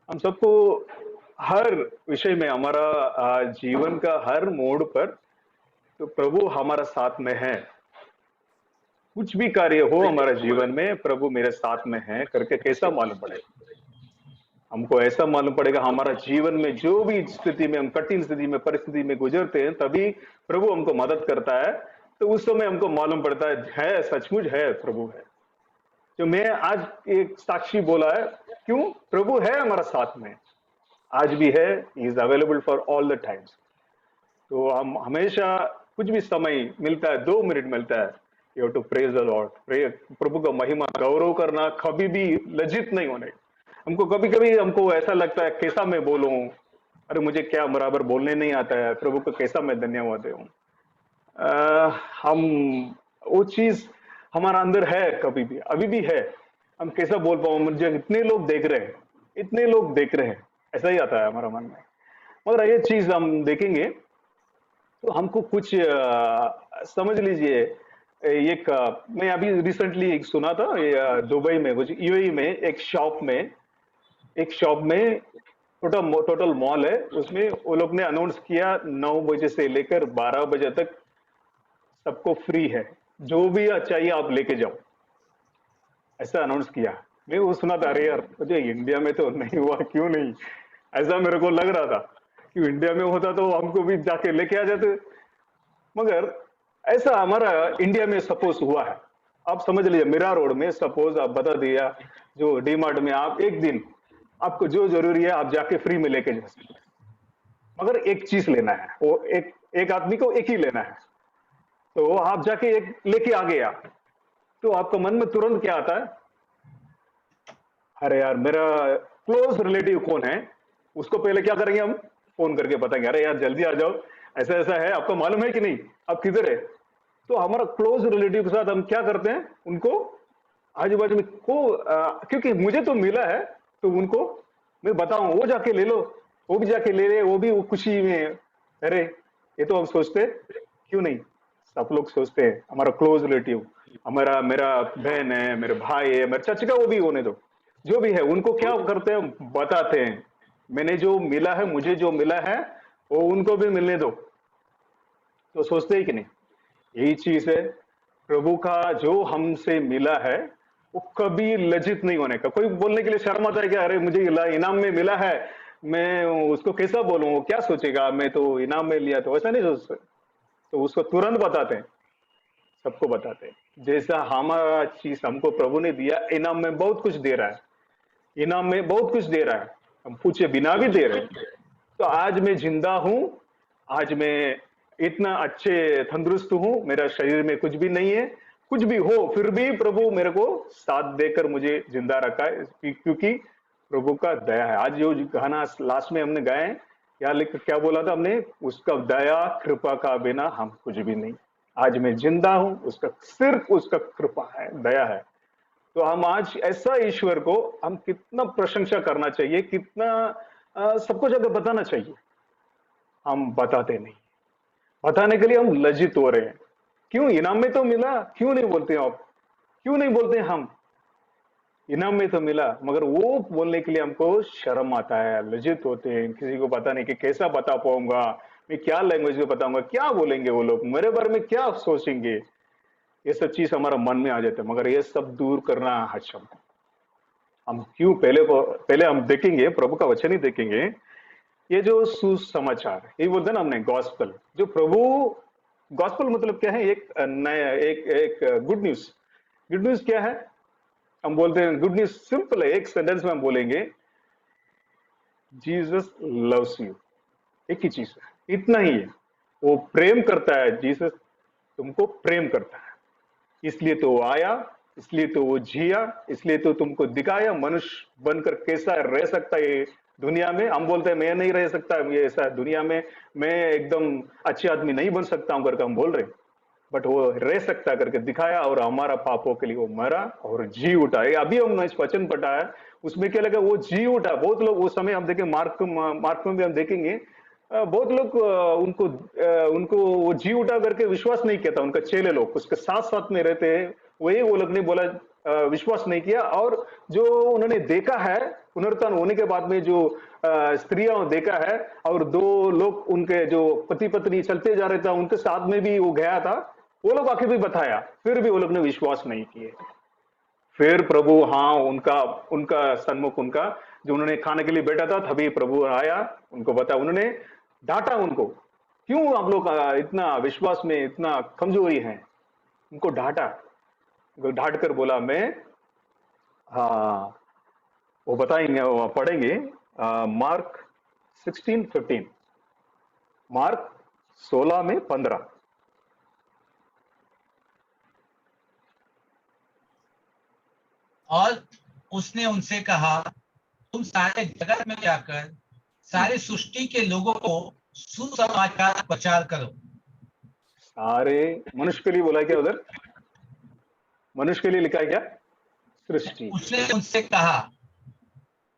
हम सबको हर विषय में, हमारा जीवन का हर मोड़ पर तो प्रभु हमारा साथ में है। कुछ भी कार्य हो हमारा जीवन में, प्रभु मेरे साथ में है करके कैसा मालूम पड़ेगा? हमको ऐसा मालूम पड़ेगा हमारा जीवन में जो भी स्थिति में हम कठिन स्थिति में परिस्थिति में गुजरते हैं, तभी प्रभु हमको मदद करता है। तो उस समय हमको मालूम पड़ता है सचमुच है, प्रभु है। जो मैं आज एक साक्षी बोला है, क्यों? प्रभु है हमारा साथ में, आज भी है। He is available for all the times. तो हम हमेशा कुछ भी समय मिलता है, 2 मिनट मिलता है, you have to praise the lord. प्रभु का महिमा गौरव करना, कभी भी लज्जित नहीं होने। हमको कभी कभी हमको ऐसा लगता है कैसा मैं बोलूं, अरे मुझे क्या बराबर बोलने नहीं आता है, प्रभु को कैसा मैं धन्यवाद दूं। हम वो चीज हमारा अंदर है, कभी भी अभी भी है। हम कैसा बोल पाऊं, मुझे इतने लोग देख रहे हैं, इतने लोग देख रहे हैं, ऐसा ही आता है हमारा मन में। मगर ये चीज हम देखेंगे तो हमको कुछ समझ लीजिए। एक मैं अभी रिसेंटली एक सुना था, दुबई में, कुछ यूएई में एक शॉप में टोटल मॉल है, उसमें वो लोग ने अनाउंस किया 9 बजे से लेकर 12 बजे तक सबको फ्री है, जो भी चाहिए आप लेके जाओ, ऐसा अनाउंस किया। मैं वो सुना था, अरे यार मुझे इंडिया में तो नहीं हुआ, क्यों नहीं? ऐसा मेरे को लग रहा था कि इंडिया में होता तो हमको भी जाके लेके आ जाते। मगर ऐसा हमारा इंडिया में सपोज हुआ है। आप समझ लीजिए, मीरा रोड में सपोज आप बता दिया, जो डी मार्ट में आप एक दिन आपको जो जरूरी है आप जाके फ्री में लेके जा सकते हैं, मगर एक चीज लेना है, वो एक आदमी को एक ही लेना है। तो आप जाके एक लेके आ गया, तो आपका मन में तुरंत क्या आता है? अरे यार मेरा क्लोज रिलेटिव कौन है, उसको पहले क्या करेंगे हम? फोन करके बताएंगे, अरे यार जल्दी आ जाओ, ऐसा ऐसा है, आपको मालूम है कि नहीं, आप किधर है? तो हमारा क्लोज रिलेटिव के साथ हम क्या करते हैं, उनको आजू बाजू में क्योंकि मुझे तो मिला है तो उनको मैं बताऊं, वो जाके ले लो, वो भी जाके ले ले, वो भी वो खुशी में। अरे ये तो हम सोचते, क्यों नहीं? सब लोग सोचते हैं हमारा क्लोज रिलेटिव, मेरा बहन है, मेरे भाई है, मेरे चाचा का, वो भी होने दो, जो भी है, उनको क्या करते हैं, बताते हैं मैंने जो मिला है, मुझे जो मिला है वो उनको भी मिलने दो। तो सोचते ही कि नहीं? यही चीज है, प्रभु का जो हमसे मिला है वो कभी लज्जित नहीं होने का। कोई बोलने के लिए शर्म आता है कि अरे मुझे इनाम में मिला है, मैं उसको कैसा बोलूं, वो क्या सोचेगा, मैं तो इनाम में लिया, तो ऐसा नहीं सोचते। तो उसको तुरंत बताते हैं, सबको बताते हैं। जैसा हमारा चीज हमको प्रभु ने दिया, इनाम में बहुत कुछ दे रहा है, इनाम में बहुत कुछ दे रहा है, हम पूछे बिना भी दे रहे हैं। तो आज मैं जिंदा हूं, आज मैं इतना अच्छे तंदुरुस्त हूं, मेरा शरीर में कुछ भी नहीं है, कुछ भी हो फिर भी प्रभु मेरे को साथ देकर मुझे जिंदा रखा है, क्योंकि प्रभु का दया है। आज जो गाना लास्ट में हमने गाए, क्या बोला था हमने? उसका दया कृपा का बिना हम कुछ भी नहीं। आज मैं जिंदा हूं, उसका सिर्फ उसका कृपा है, दया है। तो हम आज ऐसा ईश्वर को हम कितना प्रशंसा करना चाहिए, कितना सबको जगह बताना चाहिए। हम बताते नहीं, बताने के लिए हम लज्जित हो रहे हैं। क्यों इनाम में तो मिला, क्यों नहीं बोलते आप, क्यों नहीं बोलते हम इनाम में तो मिला, मगर वो बोलने के लिए हमको शर्म आता है, लज्जित होते हैं, किसी को पता नहीं कि कैसा बता पाऊंगा, मैं क्या लैंग्वेज में बताऊंगा, क्या बोलेंगे वो लोग, मेरे बारे में क्या सोचेंगे, ये सब चीज हमारा मन में आ जाता है। मगर ये सब दूर करना है हमको। हम क्यों पहले हम देखेंगे, प्रभु का वचन ही देखेंगे, ये जो सुसमाचार ये बोलते हैं ना हमने गॉस्पल, जो प्रभु गॉस्पल मतलब क्या है, एक नया एक गुड न्यूज। गुड न्यूज क्या है, हम बोलते हैं गुड न्यूज सिंपल है, एक सेंटेंस में हम बोलेंगे जीसस लव्स यू, एक ही चीज है, इतना ही है, वो प्रेम करता है, जीसस तुमको प्रेम करता है, इसलिए तो वो आया, इसलिए तो वो जिया, इसलिए तो तुमको दिखाया मनुष्य बनकर कैसा रह सकता है ये दुनिया में। हम बोलते हैं मैं नहीं रह सकता ये ऐसा दुनिया में, मैं एकदम अच्छे आदमी नहीं बन सकता हूं करके हम बोल रहे, बट वो रह सकता करके दिखाया, और हमारा पापों के लिए वो मरा और जी उठा। ये अभी हमने इस वचन पढ़ा है, उसमें क्या लगा, वो जी उठा। बहुत लोग उस समय हम देखें, मार्क में भी हम देखेंगे, बहुत लोग उनको वो जी उठा करके विश्वास नहीं किया था, उनका चेले लोग उसके साथ साथ में रहते हैं, वही वो लोग ने बोला विश्वास नहीं किया। और जो उन्होंने देखा है पुनरुत्थान होने के बाद में, जो स्त्रियां देखा है, और दो लोग उनके जो पति पत्नी चलते जा रहे थे उनके साथ में भी वो गया था, वो लोग आके भी बताया, फिर भी वो लोग ने विश्वास नहीं किए। फिर प्रभु हाँ उनका सन्मुख, उनका जो उन्होंने खाने के लिए बैठा था, तभी प्रभु आया, उनको बताया, उन्होंने डांटा उनको, क्यों आप लोग इतना विश्वास में इतना कमजोरी है, उनको डांटा, डांट कर बोला मैं हाँ वो बताएंगे, वो पढ़ेंगे मार्क 16:15, मार्क 16:15। और उसने उनसे कहा, तुम सारे जगत में जाकर सारे सृष्टि के लोगों को सुसमाचार प्रचार करो। सारे मनुष्य के लिए बोला क्या उधर, मनुष्य के लिए लिखा है क्या, सृष्टि। उसने उनसे कहा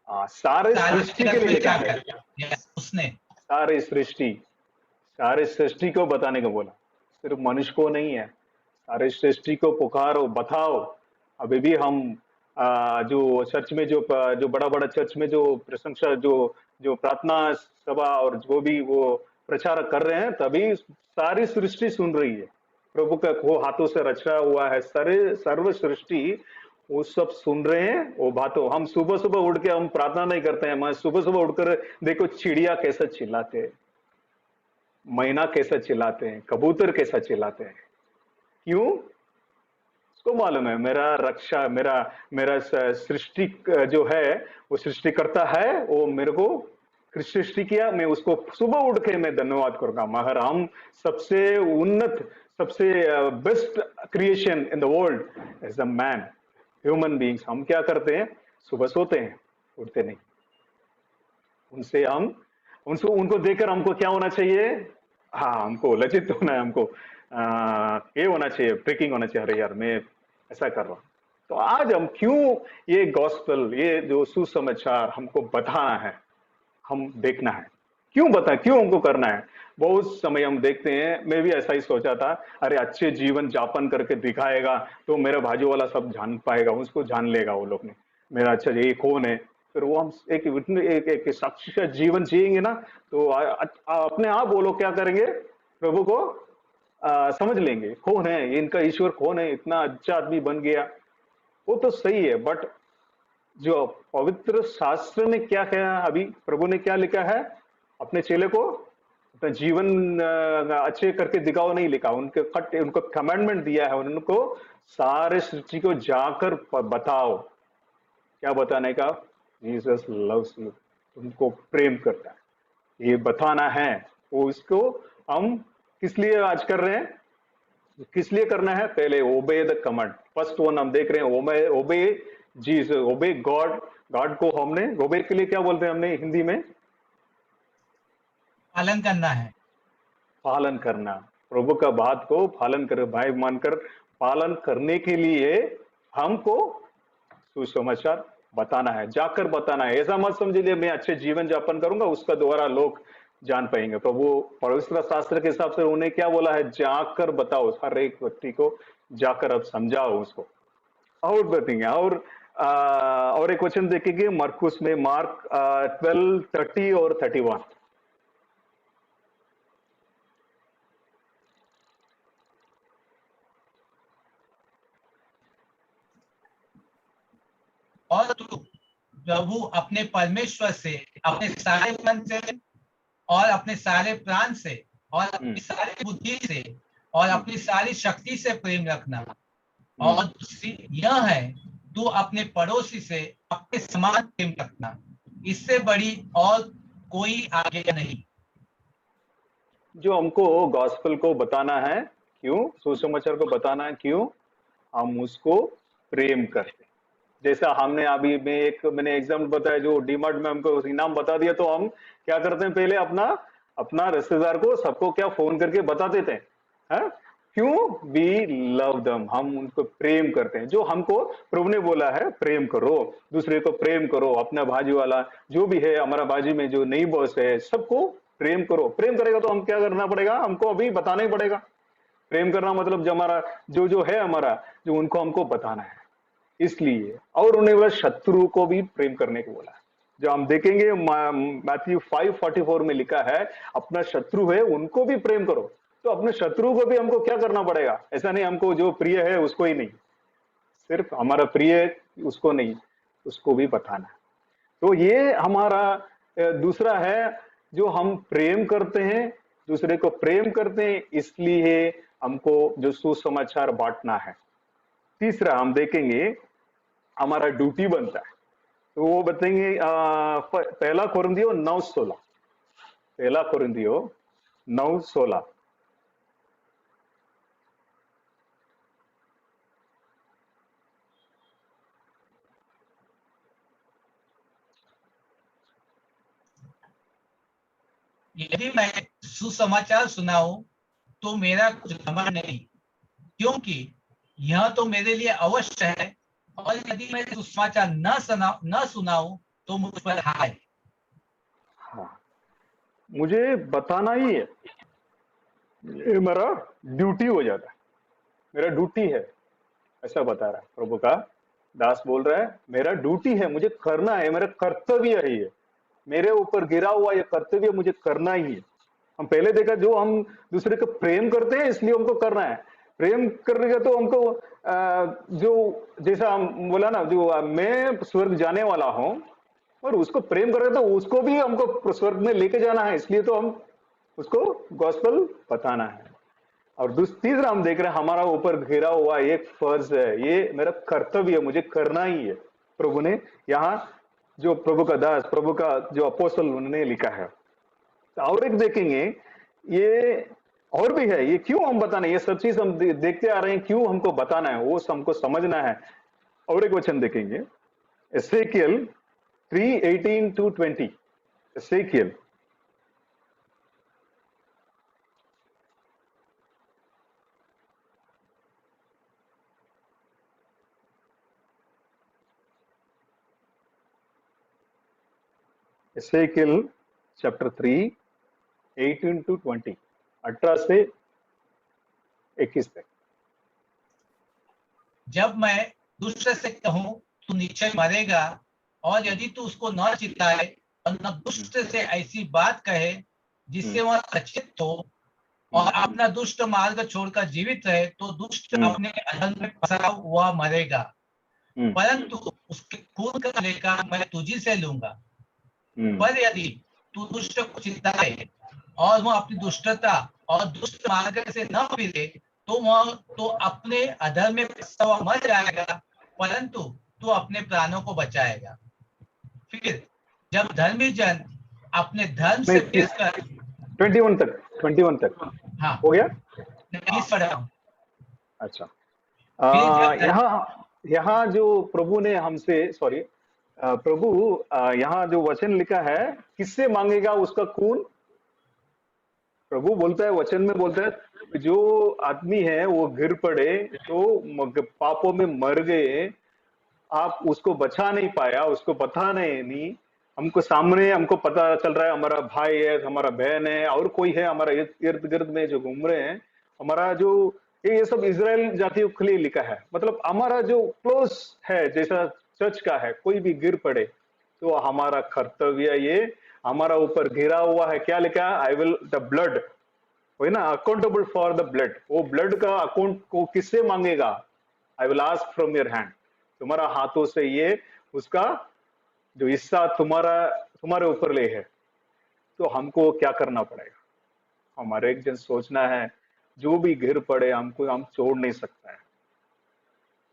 सारे सृष्टि के लिए लिखा है, उसने सारे सृष्टि को बताने को बोला, सिर्फ मनुष्य को नहीं है, सारे सृष्टि को पुकारो, बताओ। अभी भी हम जो चर्च में जो बड़ा बड़ा चर्च में जो प्रशंसा जो प्रार्थना सभा और जो भी वो प्रचार कर रहे हैं, तभी सारी सृष्टि सुन रही है, प्रभु का वो हाथों से रचा हुआ है, सारे सर्व सृष्टि वो सब सुन रहे हैं वो बातों। हम सुबह सुबह उठ के हम प्रार्थना नहीं करते हैं, मैं सुबह सुबह उठकर देखो चिड़िया कैसा चिल्लाते हैं, मैना कैसा चिल्लाते हैं, कबूतर कैसा चिल्लाते हैं, क्यों? उसको मालूम है मेरा रक्षा, मेरा सृष्टि जो है वो सृष्टि करता है, वो मेरे को सृष्टि किया, मैं उसको सुबह उठ के मैं धन्यवाद करूंगा। मगर हम सबसे उन्नत, सबसे best creation in the world is the man, human beings, हम क्या करते हैं, सुबह सोते हैं, उठते नहीं। उनसे हम उनको देखकर हमको क्या होना चाहिए, हाँ हमको लज्जित होना है, हमको ये होना चाहिए, ब्रेकिंग होना चाहिए, अरे यार मैं ऐसा कर रहा हूं। तो आज हम क्यों ये गॉस्पेल, ये जो सुसमाचार हमको बताना है, हम देखना है, क्यों बताएं, क्यों हमको करना है। बहुत समय हम देखते हैं, मैं भी ऐसा ही सोचा था, अरे अच्छे जीवन यापन करके दिखाएगा तो मेरा बाजू वाला सब जान पाएगा, उसको जान लेगा वो लोग ने मेरा अच्छा ये कौन है। फिर वो हम एक साक्षी का जीवन जिएंगे ना, तो अपने आप वो लोग क्या करेंगे, प्रभु को समझ लेंगे, कौन है इनका ईश्वर, कौन है, इतना अच्छा आदमी बन गया। वो तो सही है, बट जो पवित्र शास्त्र ने क्या कहा, अभी प्रभु ने क्या लिखा है, अपने चेले को अपना जीवन अच्छे करके दिखाओ नहीं लिखा, उनको कमांडमेंट दिया है, उनको सारे सृष्टि को जाकर बताओ। क्या बताने का, जीसस लव्स यू, तुमको प्रेम करता है, ये बताना है। वो इसको हम किस लिए आज कर रहे हैं, किस लिए करना है, पहले obey the command, first one हम देख रहे हैं, ओबे जीसस, ओबे गॉड। गॉड को हमने ओबे के लिए क्या बोलते हैं हमने हिंदी में, पालन करना है, पालन करना, प्रभु का बात को पालन कर, भाई मानकर पालन करने के लिए हमको सुसमाचार बताना है, जाकर बताना है। ऐसा मत समझिए मैं अच्छे जीवन यापन करूंगा उसका द्वारा लोग जान पाएंगे। प्रभु पवित्र शास्त्र के हिसाब से उन्हें क्या बोला है, जाकर बताओ, हर एक व्यक्ति को जाकर अब समझाओ उसको। और बताएंगे और एक वचन देखेंगे मरकुस में, मार्क 12:30 और 31। और तू प्रभु अपने परमेश्वर से, अपने सारे मन से और अपने सारे प्राण से और अपनी सारी बुद्धि से और अपनी सारी शक्ति से प्रेम रखना। और यह है, तू अपने पड़ोसी से अपने समान प्रेम रखना। इससे बड़ी और कोई आज्ञा नहीं। जो हमको गॉस्पेल को बताना है, क्यों सुसमाचार को बताना है, क्यों हम उसको प्रेम करते। जैसा हमने अभी मैंने एग्जाम्पल बताया, जो डीमार्ट में हमको इनाम बता दिया, तो हम क्या करते हैं, पहले अपना रिश्तेदार को सबको क्या फोन करके बता देते हैं। क्यों? वी लव दम, हम उनको प्रेम करते हैं। जो हमको प्रभु ने बोला है, प्रेम करो, दूसरे को प्रेम करो, अपना बाजू वाला जो भी है, हमारा बाजू में जो नई बॉस है, सबको प्रेम करो। प्रेम करेगा तो हम क्या करना पड़ेगा, हमको अभी बताना ही पड़ेगा। प्रेम करना मतलब जो हमारा जो है हमारा, जो उनको हमको बताना है। इसलिए और उन्हें बोला शत्रु को भी प्रेम करने को बोला। जो हम देखेंगे मैथ्यू 5:44 में लिखा है, अपना शत्रु है उनको भी प्रेम करो। तो अपने शत्रु को भी हमको क्या करना पड़ेगा, ऐसा नहीं हमको जो प्रिय है उसको ही नहीं, सिर्फ हमारा प्रिय उसको नहीं, उसको भी बताना। तो ये हमारा दूसरा है, जो हम प्रेम करते हैं, दूसरे को प्रेम करते हैं, इसलिए हमको जो सुसमाचार बांटना है। तीसरा हम देखेंगे हमारा ड्यूटी बनता है, तो वो बताएंगे पहला कोरिन्थियो 9:16। पहला कोरिन्थियो 9:16। यदि मैं सुसमाचार सुनाऊं तो मेरा कुछ घमंड नहीं, क्योंकि यह तो मेरे लिए अवश्य है, और यदि मैं सुसमाचार न सुनाऊं तो मुझ पर हाय। हाँ, मुझे बताना ही है, ये मेरा ड्यूटी हो जाता है, मेरा ड्यूटी है, ऐसा बता रहा है प्रभु का दास बोल रहा है, मेरा ड्यूटी है, मुझे करना है, मेरा कर्तव्य है, ये मेरे ऊपर गिरा हुआ ये कर्तव्य मुझे करना ही है। हम पहले देखा, जो हम दूसरे को प्रेम करते हैं इसलिए हमको करना है। प्रेम करने का तो हमको जो जैसा हम बोला ना, जो मैं स्वर्ग जाने वाला हूं और उसको प्रेम कर रहे, तो उसको भी हमको स्वर्ग में लेके जाना है, इसलिए तो हम उसको गॉस्पेल बताना है। और तीसरा हम देख रहे हैं, हमारा ऊपर घिरा हुआ एक फर्ज है, ये मेरा कर्तव्य है, मुझे करना ही है। प्रभु ने यहाँ जो प्रभु का दास, प्रभु का जो अपोस्तल उन्होंने लिखा है। और एक देखेंगे, ये और भी है, ये क्यों हम बताना है, ये सब चीज हम देखते आ रहे हैं, क्यों हमको बताना है, वो हमको समझना है। और एक वचन देखेंगे, एसेकियल 3:18-20। एसेकियल एसेकियल चैप्टर 3 18-20, 18 से 21 तक। जब मैं दुष्ट से कहूं तू निश्चय मरेगा, और यदि तू उसको न चिताए और न दुष्ट से ऐसी बात कहे जिससे वह सचेत हो और अपना दुष्ट मार्ग छोड़कर जीवित रहे, तो दुष्ट अपने अधर्म में फंसा हुआ मरेगा, परंतु उसके खून का लेखा मैं तुझी से लूंगा। पर यदि तू दुष्ट को चिताए और वह अपनी दुष्टता और दुष्ट मार्ग से न फिरे, तो वह तो अपने अधर्म में फंसा हुआ मर जाएगा, परंतु तू अपने प्राणों को बचाएगा। फिर जब धर्मी जन अपने धर्म से फिरकर 21 तक हाँ हो गया। अच्छा, यहाँ जो प्रभु ने हमसे प्रभु यहाँ जो वचन लिखा है, किससे मांगेगा उसका खून? प्रभु बोलता है, वचन में बोलता है, जो आदमी है वो गिर पड़े तो पापों में मर गए, आप उसको बचा नहीं पाया, उसको पता नहीं, हमको सामने हमको पता चल रहा है हमारा भाई है, हमारा बहन है, और कोई है हमारा इर्द गिर्द में जो घूम रहे हैं, हमारा जो ये सब इजराइल जातियों के लिए लिखा है। मतलब हमारा जो क्लोज है, जैसा चर्च का है, कोई भी गिर पड़े तो हमारा कर्तव्य ये हमारा ऊपर घिरा हुआ है। क्या लिखा है? आई विल द ब्लड, वही ना, अकाउंटेबल फॉर द ब्लड। वो ब्लड का अकाउंट को किससे मांगेगा? I will ask from your hand, तुम्हारा हाथों से ये उसका जो हिस्सा तुम्हारे ऊपर ले है। तो हमको क्या करना पड़ेगा? हमारे एक जन सोचना है, जो भी गिर पड़े हमको हम छोड़ नहीं सकता है।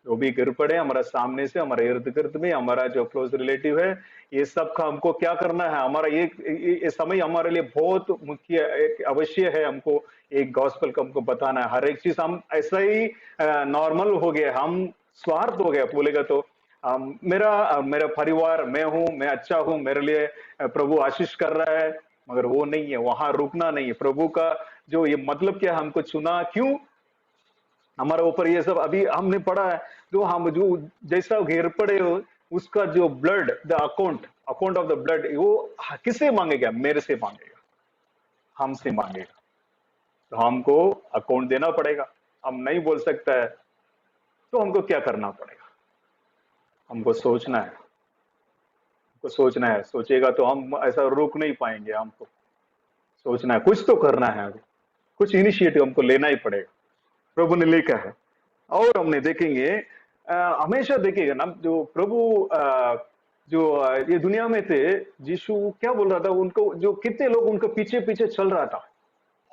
जो भी गिर पड़े हमारा सामने से, हमारे इर्द गिर्द में, हमारा जो क्लोज रिलेटिव है, ये सब का हमको क्या करना है? हमारा ये समय हमारे लिए बहुत मुख्य एक अवश्य है। हमको एक गॉस्पेल का हमको बताना है। हर एक चीज हम ऐसा ही नॉर्मल हो गया, हम स्वार्थ हो गया बोलेगा तो। मेरा परिवार, मैं हूँ, मैं अच्छा हूँ, मेरे लिए प्रभु आशीष कर रहा है, मगर वो नहीं है। वहां रुकना नहीं है। प्रभु का जो ये मतलब क्या, हमको चुना क्यों? हमारे ऊपर ये सब अभी हमने पढ़ा है, जो हम जो जैसा घेर पड़े हो, उसका जो blood, the account of the blood, वो किससे मांगेगा? मेरे से मांगेगा, हमसे मांगेगा। तो हमको अकाउंट देना पड़ेगा। हम नहीं बोल सकता है, तो हमको क्या करना पड़ेगा? हमको सोचना है, सोचेगा तो हम ऐसा रोक नहीं पाएंगे। हमको सोचना है, कुछ तो करना है, कुछ इनिशिएटिव हमको लेना ही पड़ेगा। प्रभु ने लिखा है। और हमने देखेंगे, हमेशा देखेगा ना, जो प्रभु जो ये दुनिया में थे, यीशु क्या बोल रहा था उनको, जो कितने लोग उनको पीछे पीछे चल रहा था,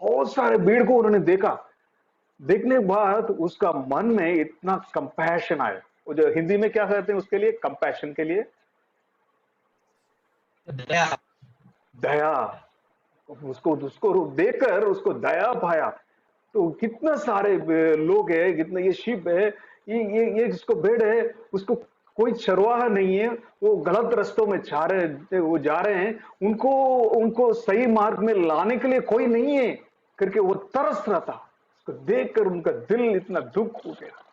बहुत सारे भीड़ को उन्होंने देखा। देखने के बाद उसका मन में इतना कंपैशन आया। वो जो हिंदी में क्या कहते हैं उसके लिए, कंपैशन के लिए, दया। उसको देखकर उसको दया पाया। तो कितना सारे लोग है, कितना ये शिप है, ये जिसको भेड़ है, उसको कोई चरवाहा नहीं है, वो गलत रास्तों में जा रहे हैं, उनको सही मार्ग में लाने के लिए कोई नहीं है करके वो तरस रहा था। उसको देखकर उनका दिल इतना दुख हो गया।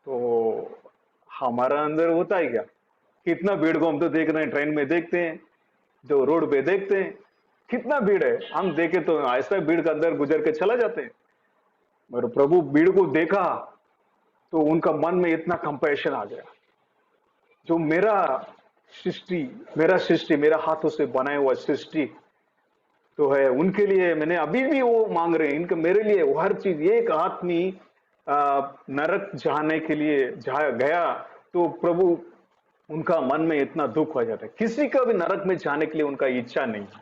तो हमारा अंदर होता है क्या? कितना भीड़ को हम तो देख रहे हैं, ट्रेन में देखते हैं, जो रोड पे देखते हैं, कितना भीड़ है। हम देखे तो ऐसा भीड़ के अंदर गुजर के चला जाते हैं। मगर प्रभु भीड़ को देखा तो उनका मन में इतना कंपैशन आ गया। जो मेरा सृष्टि, मेरा हाथों से बनाया हुआ सृष्टि तो है, उनके लिए मैंने अभी भी वो मांग रहे हैं, इनका मेरे लिए वो हर चीज। एक आदमी नरक जाने के लिए गया तो प्रभु उनका मन में इतना दुख हो जाता है। किसी का भी नरक में जाने के लिए उनका इच्छा नहीं है,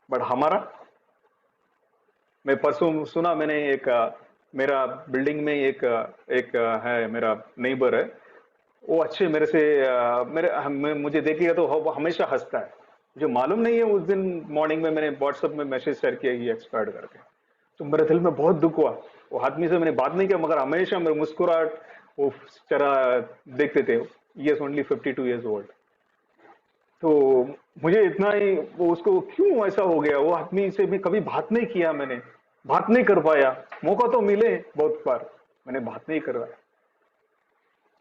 बट हमारा। मैं परसों सुना, मैंने एक मेरा बिल्डिंग में एक है, मेरा नेबर है, वो अच्छे मेरे से मुझे देखेगा तो हमेशा हंसता है। मुझे मालूम नहीं है, उस दिन मॉर्निंग में मैंने व्हाट्सएप में मैसेज शेयर किया ये एक्सपायर्ड करके। तो मेरे दिल में बहुत दुख हुआ। वो आदमी से मैंने बात नहीं किया, मगर हमेशा मेरे मुस्कुराहट वो चेहरा देखते थे। Yes, only 52 years old। तो मुझे इतना ही वो, उसको क्यों ऐसा हो गया? वो आदमी से भी कभी बात नहीं किया, मैंने बात नहीं कर पाया। मौका तो मिले बहुत बार, मैंने बात नहीं करवाया।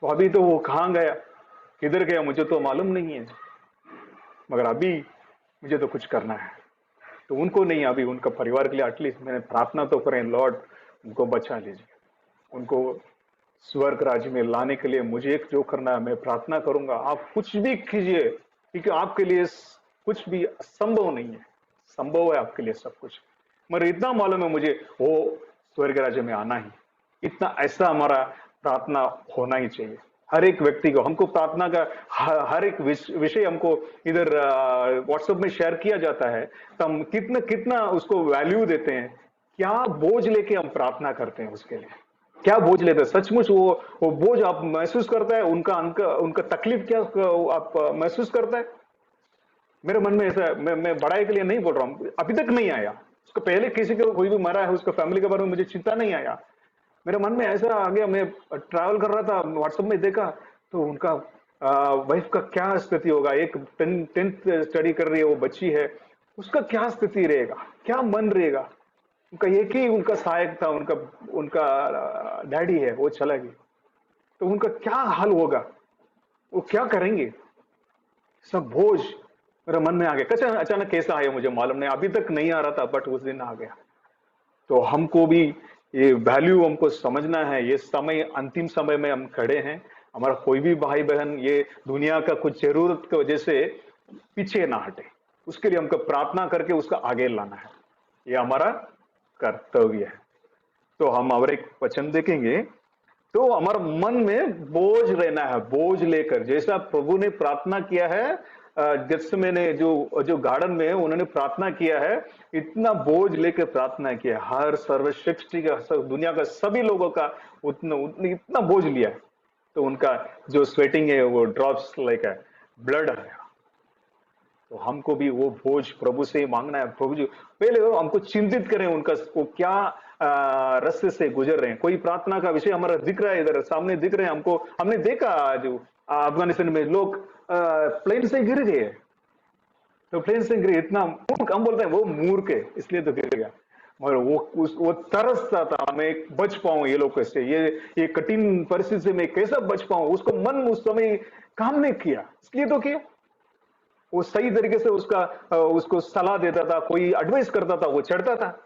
तो अभी तो वो कहाँ गया, किधर गया, मुझे तो मालूम नहीं है। मगर अभी मुझे तो कुछ करना है। तो उनको नहीं, अभी उनका परिवार के लिए एटलीस्ट मैंने प्रार्थना तो करें, लॉर्ड उनको बचा लीजिए, उनको स्वर्ग राज्य में लाने के लिए मुझे एक जो करना है मैं प्रार्थना करूंगा। आप कुछ भी कीजिए, क्योंकि आपके लिए कुछ भी असंभव नहीं है, संभव है आपके लिए सब कुछ। मगर इतना मालूम है मुझे, वो स्वर्ग राज्य में आना ही, इतना ऐसा हमारा प्रार्थना होना ही चाहिए। हर एक व्यक्ति को, हमको प्रार्थना का हर एक विषय हमको इधर व्हाट्सएप में शेयर किया जाता है, तो हम कितना उसको वैल्यू देते हैं। क्या बोझ लेके हम प्रार्थना करते हैं उसके लिए, क्या बोझ लेते हैं? सचमुच वो बोझ आप महसूस करता है? उनका तकलीफ क्या आप महसूस करता है? मेरे मन में ऐसा, मैं बड़ाई के लिए नहीं बोल रहा हूँ, अभी तक नहीं आया। उसको पहले किसी को कोई भी मरा है, उसका फैमिली के बारे में मुझे चिंता नहीं आया। मेरे मन में ऐसा आ गया, मैं ट्रैवल कर रहा था, व्हाट्सएप में देखा तो उनका वाइफ का क्या स्थिति होगा। एक 10th स्टडी कर रही है वो बच्ची है, उसका क्या स्थिति रहेगा, क्या मन रहेगा। उनका एक ही उनका सहायक था, उनका डैडी है, वो चला गया, तो उनका क्या हाल होगा, वो क्या करेंगे? सब बोझ मेरे मन में आ गया। कैसे अचानक कैसा आया मुझे मालूम नहीं, अभी तक नहीं आ रहा था, बट उस दिन आ गया। तो हमको भी ये वैल्यू हमको समझना है। ये समय अंतिम समय में हम खड़े हैं। हमारा कोई भी भाई बहन ये दुनिया का कुछ जरूरत की वजह से पीछे ना हटे, उसके लिए हमको प्रार्थना करके उसका आगे लाना है, ये हमारा कर्तव्य है। तो हम और एक वचन देखेंगे। तो हमारा मन में बोझ रहना है, बोझ लेकर, जैसा प्रभु ने प्रार्थना किया है, गत्सेमने ने जो गार्डन में उन्होंने प्रार्थना किया है, इतना बोझ लेकर प्रार्थना किया। हर सर्वश्रेष्ठी का, दुनिया का सभी लोगों का इतना बोझ लिया है, तो उनका जो स्वेटिंग है वो ड्रॉप्स लाइक है ब्लड है। तो हमको भी वो बोझ प्रभु से मांगना है। प्रभु जी पहले हमको चिंतित करें, उनका वो क्या रास्ते से गुजर रहे हैं। कोई प्रार्थना का विषय हमारा दिख रहा है, इधर सामने दिख रहे हैं हमको। हमने देखा जो अफगानिस्तान में लोग प्लेन से गिर गए, तो प्लेन से गिरे, इतना हम बोलते हैं वो मूर्ख है इसलिए तो गिर गया, मगर वो तरसता था मैं बच पाऊं ये लोग से, ये कठिन परिस्थिति से मैं कैसा बच पाऊं। उसको मन उस समय काम नहीं किया, इसलिए तो किया। वो सही तरीके से उसको सलाह देता था, कोई एडवाइस करता था, वो चढ़ता था।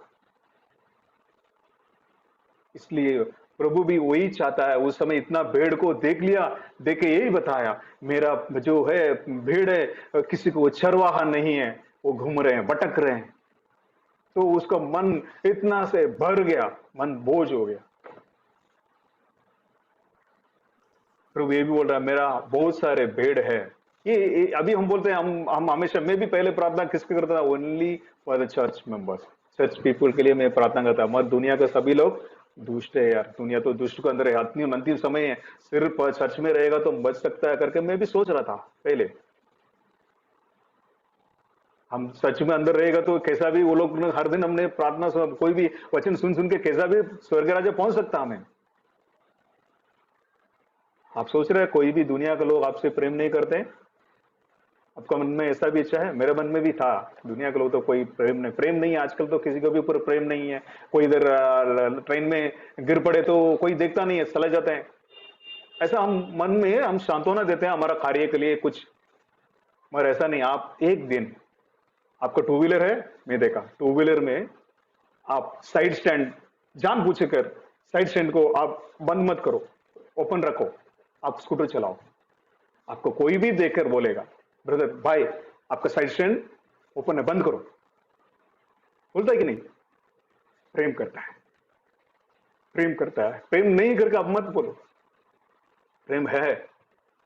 इसलिए प्रभु भी वही चाहता है। उस समय इतना भेड़ को देख लिया, देख के यही बताया, मेरा जो है भेड़ है, किसी को चरवाहा नहीं है, वो घूम रहे हैं, भटक रहे हैं। तो उसका मन इतना से भर गया, मन बोझ हो गया। प्रभु ये भी बोल रहा है, मेरा बहुत सारे भेड़ है। ये अभी हम बोलते हैं, हम हमेशा, मैं भी पहले प्रार्थना किसके करता था, only for the church members, church people के लिए मैं प्रार्थना करता। मत दुनिया का सभी लोग दुष्ट है यार, दुनिया तो दुष्ट के अंदर है, अंतिम समय है, सिर्फ चर्च में रहेगा तो बच सकता है करके मैं भी सोच रहा था पहले। हम सच में अंदर रहेगा तो कैसा भी वो लोग, हर दिन हमने प्रार्थना कोई भी वचन सुन के कैसा भी स्वर्ग राज्य पहुंच सकता हमें। आप सोच रहे हैं कोई भी दुनिया के लोग आपसे प्रेम नहीं करते? आपका मन में ऐसा भी इच्छा है? मेरे मन में भी था, दुनिया के लोग तो कोई प्रेम नहीं है। आजकल तो किसी को भी ऊपर प्रेम नहीं है। कोई इधर ट्रेन में गिर पड़े तो कोई देखता नहीं है, चले जाते हैं। ऐसा हम मन में हम सांत्वना देते हैं हमारा कार्य के लिए कुछ, मगर ऐसा नहीं। आप एक दिन, आपका टू व्हीलर है, मैं देखा टू व्हीलर में आप साइड स्टैंड जान पूछे कर, साइड स्टैंड को आप बंद मत करो, ओपन रखो, आप स्कूटर चलाओ। आपको कोई भी देखकर बोलेगा, ब्रदर भाई आपका साइड स्टैंड ओपन है, बंद करो। बोलता है कि नहीं? प्रेम करता है, प्रेम करता है। प्रेम नहीं करके आप मत बोलो, प्रेम है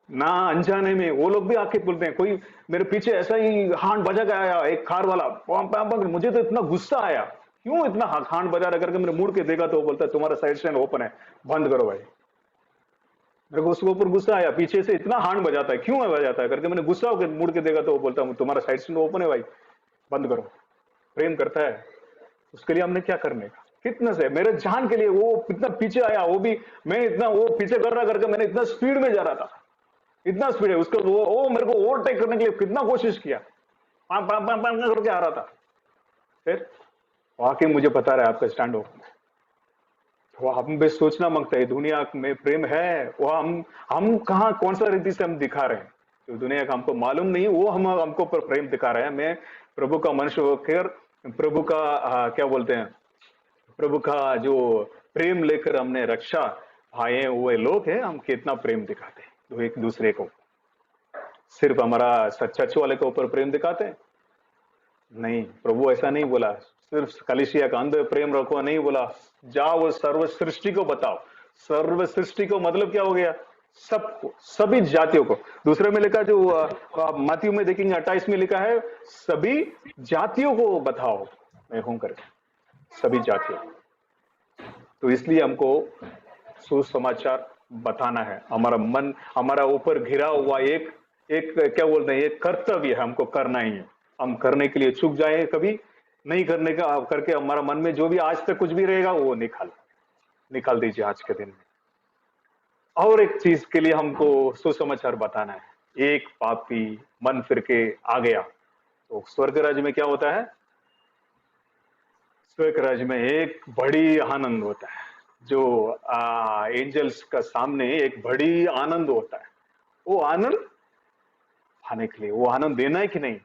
ना। अनजाने में वो लोग भी आके बोलते हैं, कोई मेरे पीछे ऐसा ही हार्न बजा के आया, एक कार वाला, मुझे तो इतना गुस्सा आया, क्यों इतना हार्न बजा रहा करके मैंने मुड़ के देखा तो वो बोलता है तुम्हारा साइड स्टैंड ओपन है, बंद करो भाई। मेरे को उसके ऊपर गुस्सा आया, पीछे से इतना हार्न बजाता है, क्यों बजाता है करके मैंने गुस्सा होकर मुड़ के देखा तो वो बोलता है तुम्हारा साइड स्टैंड ओपन है भाई, बंद करो। प्रेम करता है, उसके लिए हमने क्या करने का, कितना से मेरे जान के लिए वो कितना पीछे आया, वो भी मैं इतना वो पीछे कर रहा करके मैंने इतना स्पीड में जा रहा था, इतना स्पीड है उसका, वो मेरे को ओवरटेक करने के लिए कितना कोशिश किया, करके आ रहा था। फिर वाकई मुझे पता रहा आपका स्टैंड ओपन है। वो हम भी सोचना मांगता है, दुनिया में प्रेम है, वो हम कहाँ कौन सा रीति से हम दिखा रहे हैं, जो दुनिया का हमको मालूम नहीं, वो हमको पर प्रेम दिखा रहे हैं। मैं प्रभु का मनुष्य होकर प्रभु का क्या बोलते हैं, प्रभु का जो प्रेम लेकर हमने रक्षा आए हुए लोग हैं, हम कितना प्रेम दिखाते हैं तो एक दूसरे को। सिर्फ हमारा चर्च वाले के ऊपर प्रेम दिखाते हैं नहीं, प्रभु ऐसा नहीं बोला। सिर्फ कलिसिया का अंदर प्रेम रखो नहीं बोला, जाओ सर्व सृष्टि को बताओ। सर्व सृष्टि को मतलब क्या हो गया? सबको, सभी जातियों को। दूसरे में लिखा, जो मत्ती में देखेंगे 28 में लिखा है, सभी जातियों को बताओ मैं हूं करके, सभी जातियों। तो इसलिए हमको सुसमाचार बताना है। हमारा मन हमारा ऊपर घिरा हुआ एक क्या बोलते हैं, एक कर्तव्य है, हमको करना ही है। हम करने के लिए चूक जाए कभी नहीं करने का करके हमारा मन में जो भी आज तक कुछ भी रहेगा वो निकाल दीजिए आज के दिन में। और एक चीज के लिए हमको सुसमाचार बताना है। एक पापी मन फिर के आ गया तो स्वर्ग राज्य में क्या होता है? स्वर्ग राज्य में एक बड़ी आनंद होता है, जो एंजल्स का सामने एक बड़ी आनंद होता है। वो आनंद खाने के लिए। वो आनंद देना है कि नहीं?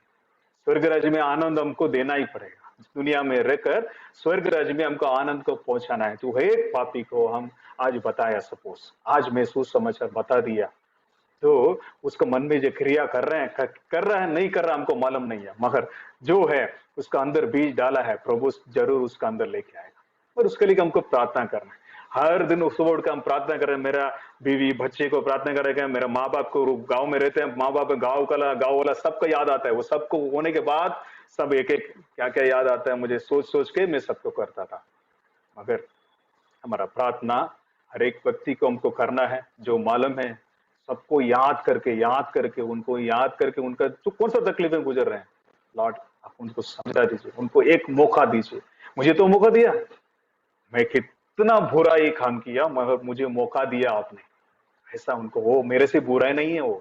स्वर्ग राज्य में आनंद हमको देना ही पड़ेगा। दुनिया में रहकर स्वर्ग राज्य में हमको आनंद को पहुंचाना है। तो एक पापी को हम आज बताया, सपोज आज मैं सुसमाचार बता दिया, तो उसका मन में जो क्रिया कर रहे हैं, कर रहा है नहीं कर रहा हमको मालूम नहीं है, मगर जो है उसका अंदर बीज डाला है, प्रभु जरूर उसका अंदर लेके आएगा। और उसके लिए हमको प्रार्थना करना है। हर दिन सुबह उठकर हम प्रार्थना करें, मेरा बीवी बच्चे को प्रार्थना करेगा, मेरा माँ बाप को, गांव में रहते हैं माँ बाप, गाँव वाला सबका याद आता है। वो सबको होने के बाद सब एक एक क्या क्या याद आता है मुझे, सोच सोच के मैं सबको करता था। मगर हमारा प्रार्थना हर एक व्यक्ति को हमको करना है, जो मालूम है सबको याद करके उनको याद करके उनका जो कौन सा तकलीफें गुजर रहे हैं, लॉर्ड आप उनको समझा दीजिए, उनको एक मौका दीजिए। मुझे तो मौका दिया, मैं कितना बुराई काम किया मगर मुझे मौका दिया आपने, ऐसा उनको, वो मेरे से बुरा नहीं है, वो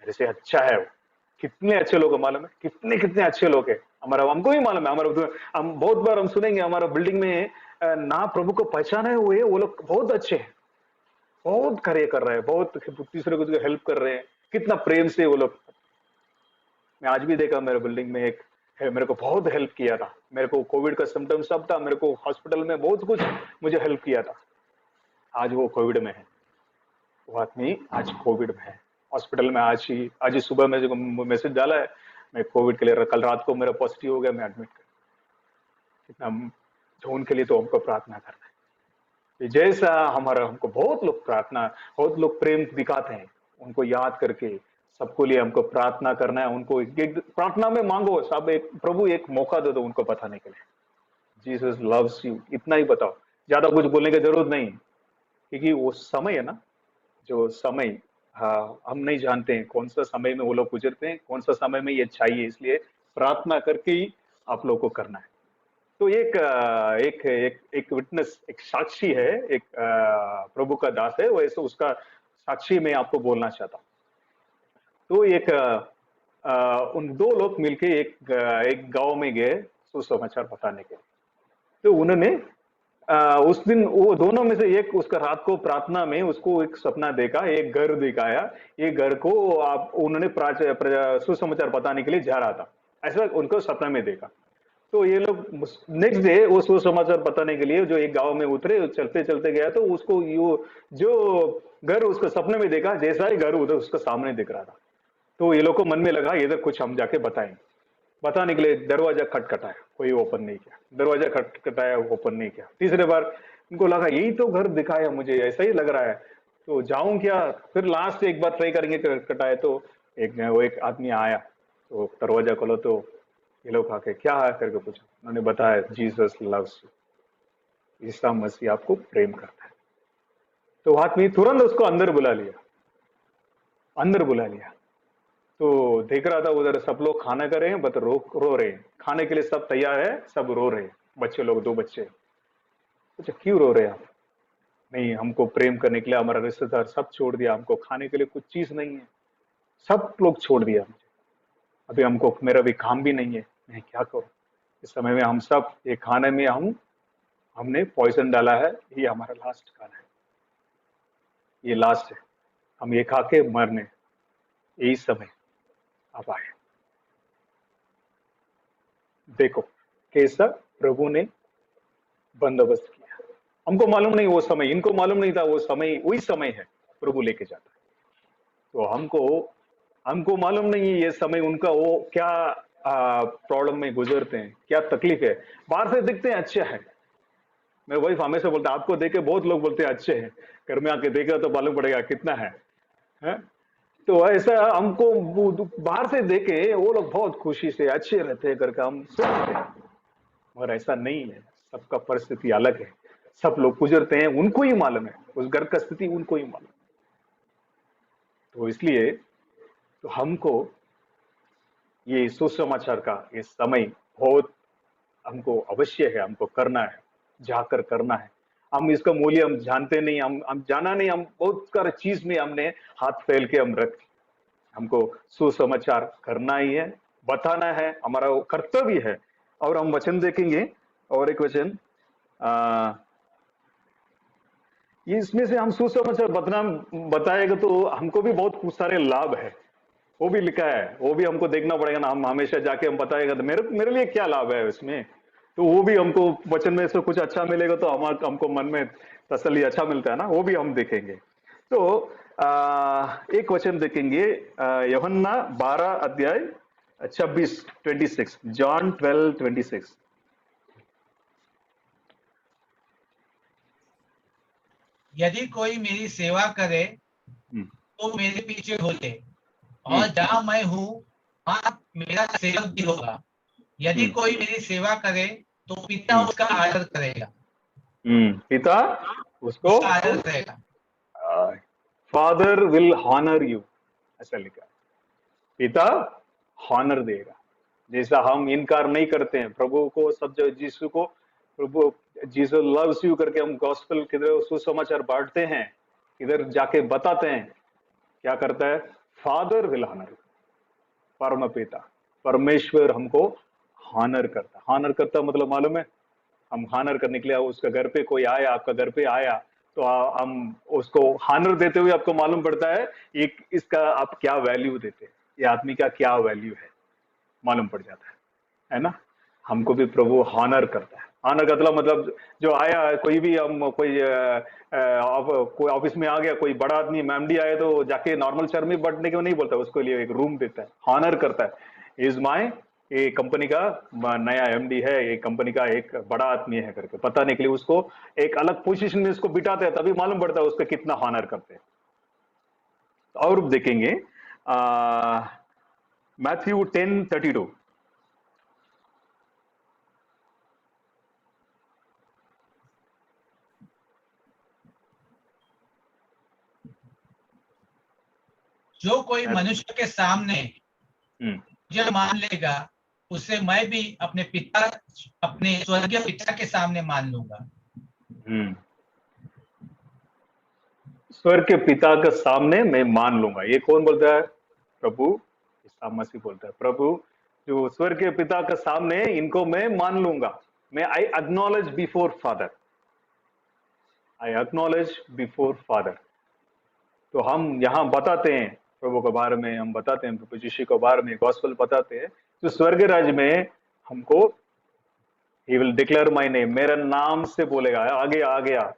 मेरे से अच्छा है। वो कितने अच्छे लोग मालूम है, कितने कितने अच्छे लोग हैं। हमारा हमको भी मालूम है, हमारा हम बहुत बार हम सुनेंगे हमारा बिल्डिंग में ना प्रभु को पहचाने हुए वो लोग बहुत अच्छे हैं, बहुत कार्य कर रहे हैं, बहुत तीसरे को हेल्प कर रहे हैं, कितना प्रेम से वो लोग। मैं आज भी देखा मेरे बिल्डिंग में एक है, मेरे को बहुत हेल्प किया था, मेरे को कोविड का सिम्टम सब था, मेरे को हॉस्पिटल में बहुत कुछ मुझे हेल्प किया था। आज वो कोविड में है, वो आदमी आज कोविड में है हॉस्पिटल में। आज ही सुबह में जो मैसेज डाला है, मैं कोविड के लिए, कल रात को मेरा पॉजिटिव हो गया, मैं एडमिट कर। कितना तो उनके लिए तो हमको प्रार्थना करना है। जैसा हमारा हमको बहुत लोग प्रार्थना, बहुत लोग प्रेम दिखाते हैं, उनको याद करके सबको लिए हमको प्रार्थना करना है। उनको एक प्रार्थना में मांगो सब, एक प्रभु एक मौका दे दो उनको बताने के लिए, जीसस लव्स यू, इतना ही बताओ, ज्यादा कुछ बोलने की जरूरत नहीं, क्योंकि वो समय है ना, जो समय हम नहीं जानते हैं कौन सा समय में वो लोग गुजरते हैं, कौन सा समय में ये चाहिए, इसलिए प्रार्थना करके ही आप लोगों को करना है। तो एक विटनेस, एक साक्षी है, एक प्रभु का दास है, वैसे उसका साक्षी मैं आपको बोलना चाहता हूँ। तो उन दो लोग मिलके एक गांव में गए सुसमाचार बताने के लिए। तो उन्होंने उस दिन वो दोनों में से एक, उसका रात को प्रार्थना में उसको एक सपना देखा, एक घर दिखाया, ये घर को उन्होंने सुसमाचार बताने के लिए जा रहा था, ऐसा उनको सपना में देखा। तो ये लोग नेक्स्ट डे वो सुसमाचार बताने के लिए जो एक गांव में उतरे, चलते चलते गया, तो उसको जो घर उसको सपने में देखा, जैसा ही घर उधर उसका सामने दिख रहा था। तो ये लोग को मन में लगा इधर कुछ हम जाके बताएंगे। बताने के लिए दरवाजा खटखटाया, कोई ओपन नहीं किया, दरवाजा खटखटाया, ओपन नहीं किया। तीसरे बार उनको लगा यही तो घर दिखाया मुझे, ऐसा ही लग रहा है, तो जाऊं क्या। फिर लास्ट एक बार ट्राई करेंगे, खटखटाए तो एक आदमी आया, तो दरवाजा खोलो, तो ये लोग आके क्या है करके पूछा, उन्होंने बताया Jesus loves you, Isa Masih आपको प्रेम करता है। तो आदमी तुरंत उसको अंदर बुला लिया। तो देख रहा था उधर सब लोग खाना कर रहे हैं, बट रो रहे हैं, खाने के लिए सब तैयार है, सब रो रहे हैं, बच्चे लोग, 2 बच्चे। अच्छा क्यों रो रहे हैं आप? नहीं, हमको प्रेम करने के लिए हमारा रिश्तेदार सब छोड़ दिया, हमको खाने के लिए कुछ चीज नहीं है, सब लोग छोड़ दिया मुझे, अभी हमको मेरा भी काम भी नहीं है, मैं क्या करूं। इस समय में हम सब ये खाने में हमने पॉइजन डाला है, ये हमारा लास्ट खाना है, ये लास्ट है, हम ये खा के मरने, यही समय अब आए। देखो कैसा प्रभु ने बंदोबस्त किया। हमको मालूम नहीं वो समय, इनको मालूम नहीं था वो समय वही समय है, प्रभु लेके जाता है। तो हमको मालूम नहीं है ये समय उनका, वो क्या प्रॉब्लम में गुजरते हैं, क्या तकलीफ है। बाहर से दिखते हैं अच्छे हैं, मैं वही हमेशा बोलता, आपको देखे बहुत लोग बोलते हैं अच्छे हैं, घर में आके देखा तो मालूम पड़ेगा कितना है? तो ऐसा हमको बाहर से देखे वो लोग बहुत खुशी से अच्छे रहते हैं करके हम सोचते हैं, मगर ऐसा नहीं है, सबका परिस्थिति अलग है, सब लोग गुजरते हैं, उनको ही मालूम है, उस घर का स्थिति उनको ही मालूम। तो इसलिए तो हमको ये सुसमाचार का ये समय बहुत हमको अवश्य है, हमको करना है, जाकर करना है। हम इसका मूल्य हम जानते नहीं, हम जाना नहीं, हम बहुत सारे चीज में हमने हाथ फैल के हम रख, हमको सुसमाचार करना ही है, बताना है, हमारा वो कर्तव्य है। और हम वचन देखेंगे, और एक वचन ये इसमें से हम सुसमाचार बताएगा तो हमको भी बहुत सारे लाभ है। वो भी लिखा है, वो भी हमको देखना पड़ेगा ना, हम हमेशा जाके हम बताएगा तो मेरे लिए क्या लाभ है इसमें, तो वो भी हमको वचन में से कुछ अच्छा मिलेगा तो हमको मन में तसल्ली अच्छा मिलता है ना, वो भी हम देखेंगे। तो एक वचन देखेंगे, यूहन्ना 12 अध्याय 26 जॉन 12:26। यदि कोई मेरी सेवा करे तो मेरे पीछे हो ले, और जहां मैं हूँ वहां मेरा सेवक भी होगा। यदि कोई मेरी सेवा करे तो पिता उसका आदर करेगा। पिता उसको आदर करेगा। फादर विल हॉनर यू, ऐसा लिखा। पिता हॉनर देगा। जैसा हम इनकार नहीं करते हैं प्रभु को, सब यीशु को, प्रभु जीसस लव्स यू करके हम गॉस्पेल किधर सुसमाचार बांटते हैं, इधर जाके बताते हैं, क्या करता है? फादर विल हॉनर, परम पिता परमेश्वर हमको हॉनर करता। हॉनर करता मतलब मालूम है? हम हॉनर करने के लिए, उसका घर पे कोई आया, आपका घर पे आया, तो हम उसको हॉनर देते हुए आपको मालूम पड़ता है एक इसका आप क्या वैल्यू देते हैं, ये आदमी का क्या वैल्यू है, मालूम पड़ जाता है ना। हमको भी प्रभु हॉनर करता है। हॉनर का मतलब जो आया, कोई भी हम कोई ऑफिस में आ गया, कोई बड़ा आदमी एमडी आया तो जाके नॉर्मल चेयर में बैठने के नहीं बोलता, उसके लिए एक रूम देता है, हॉनर करता है। इज माय, ये कंपनी का नया एमडी है, ये कंपनी का एक बड़ा आदमी है करके बताने के लिए उसको एक अलग पोजीशन में उसको बिठाते हैं, तभी मालूम पड़ता है उसका कितना हॉनर करते हैं। और देखेंगे मैथ्यू 10:32। जो कोई मनुष्य के सामने जो मान लेगा उसे मैं भी अपने स्वर्गीय पिता के सामने मान लूंगा। स्वर्ग के पिता के सामने मैं मान लूंगा। ये कौन बोलता है? प्रभु ईसा मसीह बोलता है। प्रभु जो स्वर्ग के पिता के सामने इनको मैं मान लूंगा, मैं I acknowledge before father, I acknowledge before father. तो हम यहाँ बताते हैं प्रभु के बारे में, हम बताते हैं प्रभु यीशु के बारे में, गॉस्पेल बताते हैं। तो स्वर्ग राज्य में हमको he will declare my name, मेरा नाम से बोलेगा, आगे आ गया।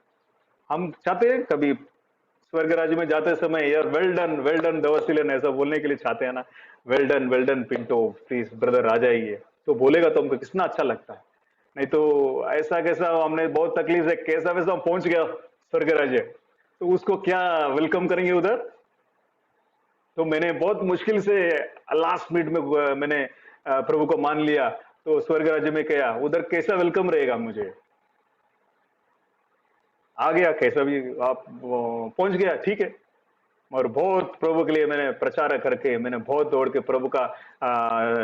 हम चाहते हैं कभी स्वर्ग राज्य में जाते समय यार वेल डन दवसीलन ऐसा बोलने के लिए चाहते हैं ना, well done Pinto, please brother आ जाइए, तो बोलेगा तो हमको कितना अच्छा लगता है। नहीं तो ऐसा कैसा हमने बहुत तकलीफ से कैसा वैसा पहुंच गया स्वर्ग राज्य, तो उसको क्या वेलकम करेंगे उधर? तो मैंने बहुत मुश्किल से लास्ट मिनट में मैंने प्रभु को मान लिया, तो स्वर्ग राज्य में क्या उधर कैसा वेलकम रहेगा? मुझे आ गया, कैसा भी आप पहुंच गया, ठीक है। और बहुत प्रभु के लिए मैंने प्रचार करके, मैंने बहुत दौड़ के प्रभु का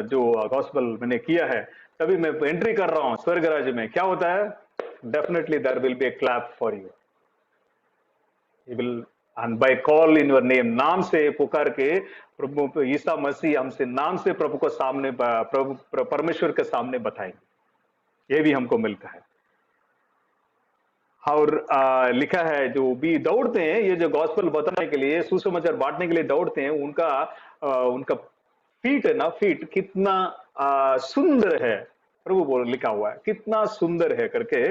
जो गॉस्पेल मैंने किया है, तभी मैं एंट्री कर रहा हूं स्वर्ग राज्य में। क्या होता है? Definitely there will be a clap for you, he will end by call in your name, नाम से पुकार के प्रभु ईसा मसीह हमसे नाम से प्रभु को सामने, प्रभु परमेश्वर के सामने बताएंगे। ये भी हमको मिलता है। और लिखा है जो भी दौड़ते हैं ये जो गॉस्पेल बताने के लिए, सुसमाचार बांटने के लिए दौड़ते हैं, उनका फीट है ना, फीट कितना सुंदर है, प्रभु बोल लिखा हुआ है कितना सुंदर है करके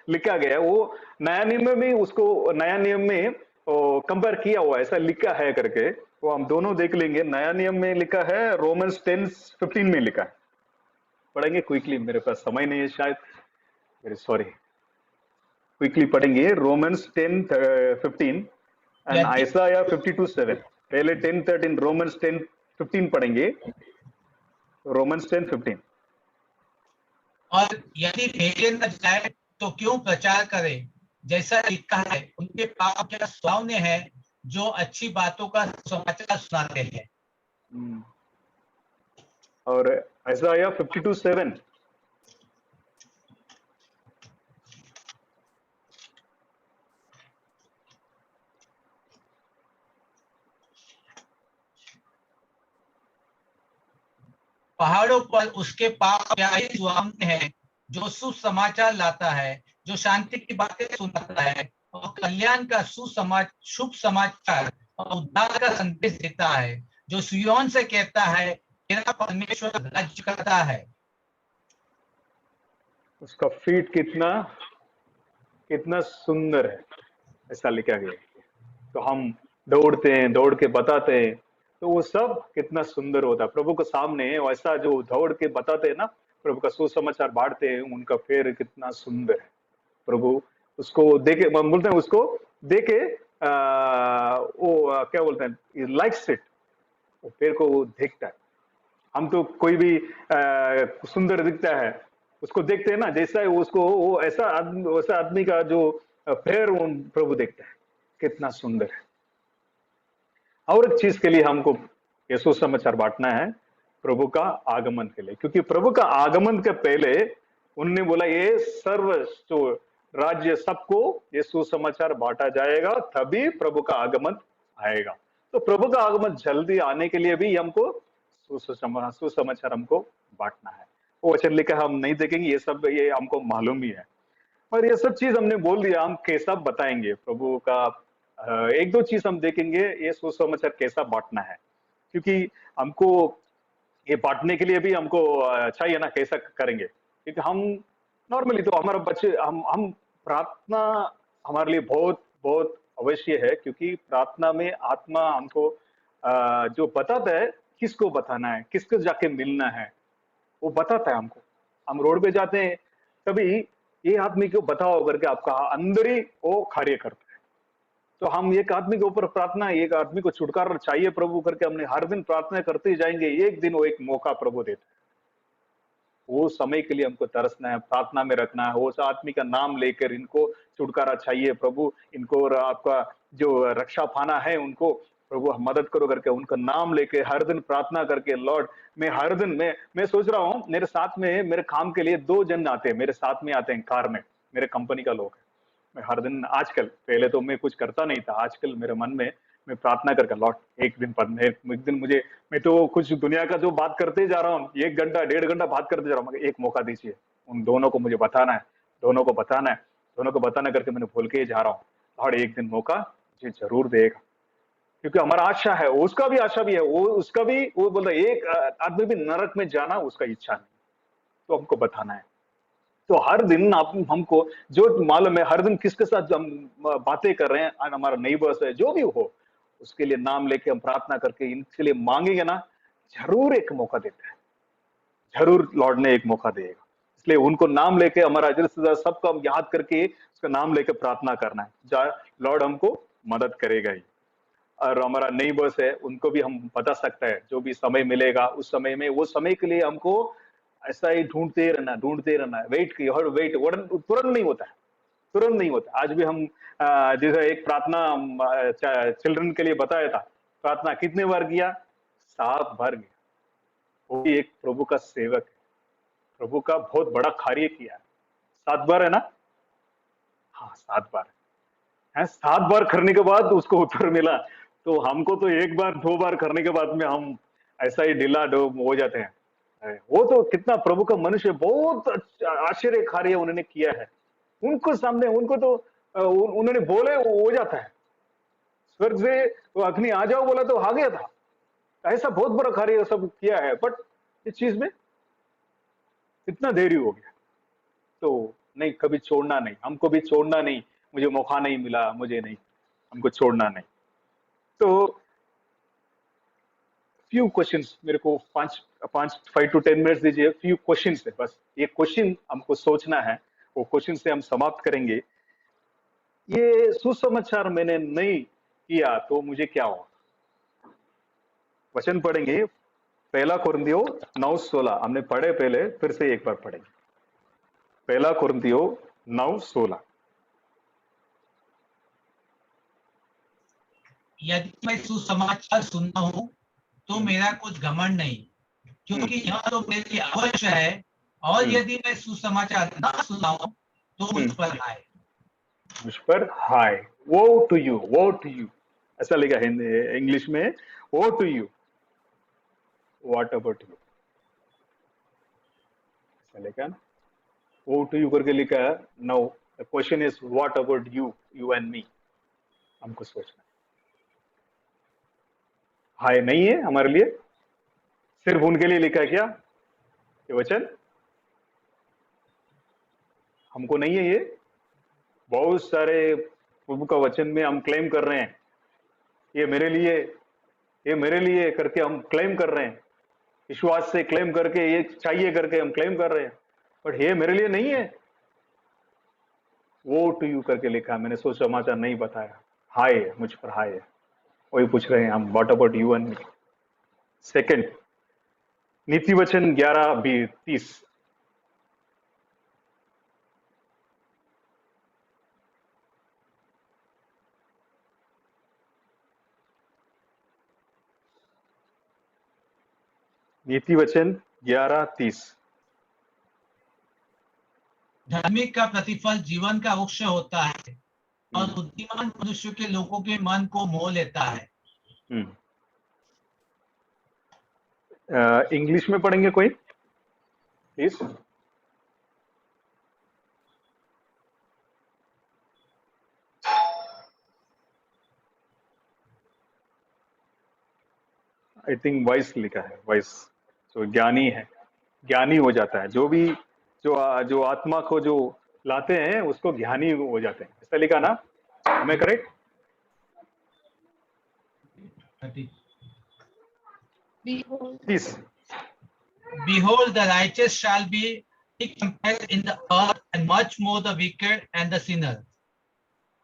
लिखा गया है। वो नया नियम में उसको नया नियम में कंपेयर किया हुआ है, ऐसा लिखा है करके, वो हम दोनों देख लेंगे। नया नियम में लिखा है, रोमन्स 10:15 में लिखा है, पढ़ेंगे क्विकली, मेरे पास समय नहीं है शायद, वेरी सॉरी, क्विकली पढ़ेंगे। Romans 10:15 and Isaiah 52:7। पहले 10:13, रोमन्स 10:15 पढ़ेंगे, रोमन्स 10:15। और यदि भेजे न जाए तो क्यों प्रचार करे, जैसा लिखा है उनके पाप क्या स्वावने हैं जो अच्छी बातों का समाचार सुनाते हैं। और आइसाया 52:7। पहाड़ों पर उसके पाप क्या ही सुहावने हैं जो सुसमाचार लाता है, जो शांति की बातें सुनाता है और कल्याण का शुभ समाचार और उद्धार का संदेश देता है, जो सिय्योन से कहता है मेरा परमेश्वर राज्य करता है। उसका फीट कितना कितना सुंदर है, ऐसा लिखा गया है। तो हम दौड़ते हैं, दौड़ के बताते हैं, तो वो सब कितना सुंदर होता है प्रभु के सामने। वैसा जो दौड़ के बताते हैं ना, प्रभु का सुसमाचार बांटते हैं, उनका पैर कितना सुंदर है। प्रभु उसको देखे, बोलते हैं उसको देखे वो क्या बोलते हैं, लाइक्स इट, वो पैर को वो देखता है। हम तो कोई भी सुंदर दिखता है उसको देखते हैं ना, जैसा है उसको वो ऐसा आदमी का जो पैर वो प्रभु देखता है कितना सुंदर है। और एक चीज के लिए हमको यीशु समाचार बांटना है, प्रभु का आगमन के लिए, क्योंकि प्रभु का आगमन के पहले उन्होंने बोला ये सर्व जो राज्य सबको ये सुसमाचार बांटा जाएगा, तभी प्रभु का आगमन आएगा। तो प्रभु का आगमन जल्दी आने के लिए भी हमको सुसमाचार हमको बांटना है। वो वचन लिखा हम नहीं देखेंगे, ये सब ये हमको मालूम ही है, पर ये सब चीज हमने बोल दिया, हम कैसा बताएंगे प्रभु का। एक दो चीज हम देखेंगे, ये सुसमाचार कैसा बांटना है, क्योंकि हमको ये बांटने के लिए भी हमको चाहिए ना, कैसा करेंगे। क्योंकि हम नॉर्मली तो हमारा बच्चे हम प्रार्थना हमारे लिए बहुत बहुत अवश्य है, क्योंकि प्रार्थना में आत्मा हमको जो बताता है किसको बताना है, किसको जाके मिलना है, वो बताता है हमको। हम रोड पे जाते हैं, कभी ये आदमी को बताओ करके आपका अंदर ही वो कार्य करता है। तो हम एक आदमी के ऊपर प्रार्थना, एक आदमी को छुटकारा चाहिए प्रभु करके हमने हर दिन प्रार्थना करते ही जाएंगे, एक दिन वो एक मौका प्रभु देता है। वो समय के लिए हमको तरसना है, प्रार्थना में रखना है, उस आदमी का नाम लेकर इनको छुटकारा चाहिए प्रभु, इनको और आपका जो रक्षा पाना है उनको प्रभु मदद करो करके उनका नाम लेके हर दिन प्रार्थना करके, लॉर्ड मैं हर दिन मैं सोच रहा हूँ, मेरे साथ में मेरे काम के लिए 2 जन आते हैं, मेरे साथ में आते हैं कार में, मेरे कंपनी का लोग है। मैं हर दिन आजकल, पहले तो मैं कुछ करता नहीं था, आजकल मेरे मन में मैं प्रार्थना करके लॉर्ड एक दिन मुझे, मैं तो कुछ दुनिया का जो बात करते जा रहा हूँ, 1 घंटा 1.5 घंटा बात करते जा रहा हूँ, एक मौका दीजिए, उन दोनों को मुझे बताना है, दोनों को बताना करके मैंने बोल के जा रहा हूँ, लॉर्ड एक दिन मौका मुझे जरूर देगा। क्योंकि हमारा आशा है, उसका भी आशा भी है, उसका भी वो बोलता है एक आदमी भी नरक में जाना उसका इच्छा नहीं, तो हमको बताना है। तो हर दिन आप हमको जो मालूम है, हर दिन किसके साथ हम बातें कर रहे हैं, हमारा नेबर्स है, जो भी हो, उसके लिए नाम लेके हम प्रार्थना करके इनके लिए मांगेंगे ना, जरूर एक मौका देता है, जरूर लॉर्ड ने एक मौका देगा। इसलिए उनको नाम लेके, हमारा रिश्तेदार सबको हम याद करके उसका नाम लेके प्रार्थना करना है, लॉर्ड हमको मदद करेगा ही। और हमारा नेबर्स है उनको भी हम बता सकते हैं, जो भी समय मिलेगा उस समय में, वो समय के लिए हमको ऐसा ही ढूंढते रहना है, वेट तुरंत नहीं होता है, तुरंत नहीं होता। आज भी हम जैसे एक प्रार्थना चिल्ड्रन के लिए बताया था, प्रार्थना कितने बार किया, 7 बार किया। वो भी एक प्रभु का सेवक है, प्रभु का बहुत बड़ा कार्य किया है, 7 बार है ना, हाँ 7 बार है, 7 बार करने के बाद उसको उत्तर मिला। तो हमको तो 1 बार 2 बार करने के बाद में हम ऐसा ही ढीला हो जाते हैं। वो तो कितना प्रभु का मनुष्य, बहुत आश्चर्य कार्य उन्होंने किया है, उनको सामने उनको तो उन्होंने बोले वो हो जाता है, स्वर्ग से वो अग्नि आ जाओ बोला तो आ गया था। ऐसा बहुत बड़ा कार्य सब किया है, बट इस चीज में इतना देरी हो गया। तो नहीं, कभी छोड़ना नहीं, हमको भी छोड़ना नहीं, मुझे मौका नहीं मिला, मुझे नहीं, हमको छोड़ना नहीं। तो फ्यू क्वेश्चंस मेरे को 5 to 10 मिनट्स दीजिए, फ्यू क्वेश्चंस है बस, ये क्वेश्चन हमको सोचना है, वो क्वेश्चन से हम समाप्त करेंगे। ये सुसमाचार मैंने नहीं किया तो मुझे क्या होगा? वचन पढ़ेंगे, 1 कुरिन्थियों 9:16 हमने पढ़े पहले, फिर से एक बार पढ़ेंगे। 1 कुरिन्थियों 9:16। यदि मैं सुसमाचार सुनता हूँ तो मेरा कुछ घमंड नहीं, क्योंकि यह तो मेरे लिए अवश्य है, और यदि मैं सुसमाचार ना सुनाऊं तो मुझ पर हाय, मुझ पर हाय। वो टू यू, ऐसा लिखा है इंग्लिश में, वो to you, what about you, ऐसा लिखा ना, वो टू यू करके लिखा है। Now the question is what about you and me, हमको सोचना। हाय नहीं है हमारे लिए, सिर्फ उनके लिए लिखा है क्या ये वचन? हमको नहीं है ये। बहुत सारे प्रभु का वचन में हम क्लेम कर रहे हैं, ये मेरे लिए, ये मेरे लिए करके हम क्लेम कर रहे हैं, विश्वास से क्लेम करके, ये चाहिए करके हम क्लेम कर रहे हैं, बट ये मेरे लिए नहीं है। वो टू यू करके लिखा है, मैंने सोचा समाचार नहीं बताया। हाय है, मुझ पर हाय है, वही पूछ रहे हैं हम, what about you and me. Second, नीति वचन 11:30। नीति वचन 11:30। धार्मिक का प्रतिफल जीवन का वृक्ष होता है और बुद्धिमान मनुष्य के लोगों के मन को मोह लेता है। इंग्लिश में पढ़ेंगे कोई प्लीज? आई थिंक वाइस लिखा है, वाइस। जो ज्ञानी है, ज्ञानी हो जाता है, जो भी जो आत्मा को जो लाते हैं उसको ज्ञानी हो जाते हैं, ऐसा लिखा ना? मैं correct? Please. Behold, the righteous shall be recompensed in the earth, and much more the wicked and the sinner.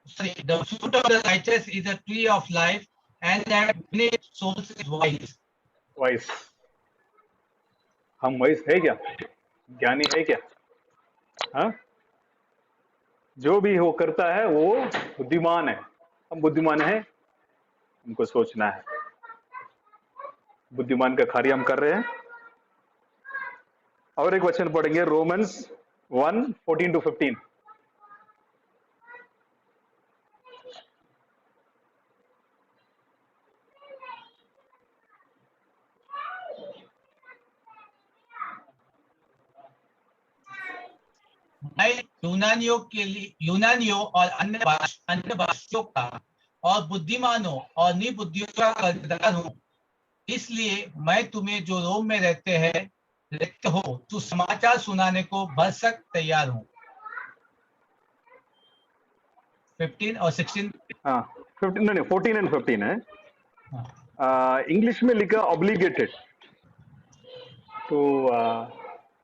Sorry, the fruit of the righteous is a tree of life, and that beneath souls is wise. Wise. हम wise है क्या? ज्ञानी है क्या? हाँ? जो भी वो करता है वो बुद्धिमान है। हम बुद्धिमान हैं, हमको सोचना है। बुद्धिमान का कार्य हम कर रहे हैं। और एक वचन पढ़ेंगे, रोमन्स 1:14-15। मैं यूनानियों और अन्य भाषियों का और बुद्धिमानों और निबुद्धियों का कर्जदार हूँ। इसलिए मैं तुम्हें जो रोम में रहते हो तो समाचार सुनाने को भरसक तैयार हूँ। 15 और 16। हाँ, 15 नहीं, 14 एंड 15 है। इंग्लिश में लिखा ऑब्लिगेटेड, तो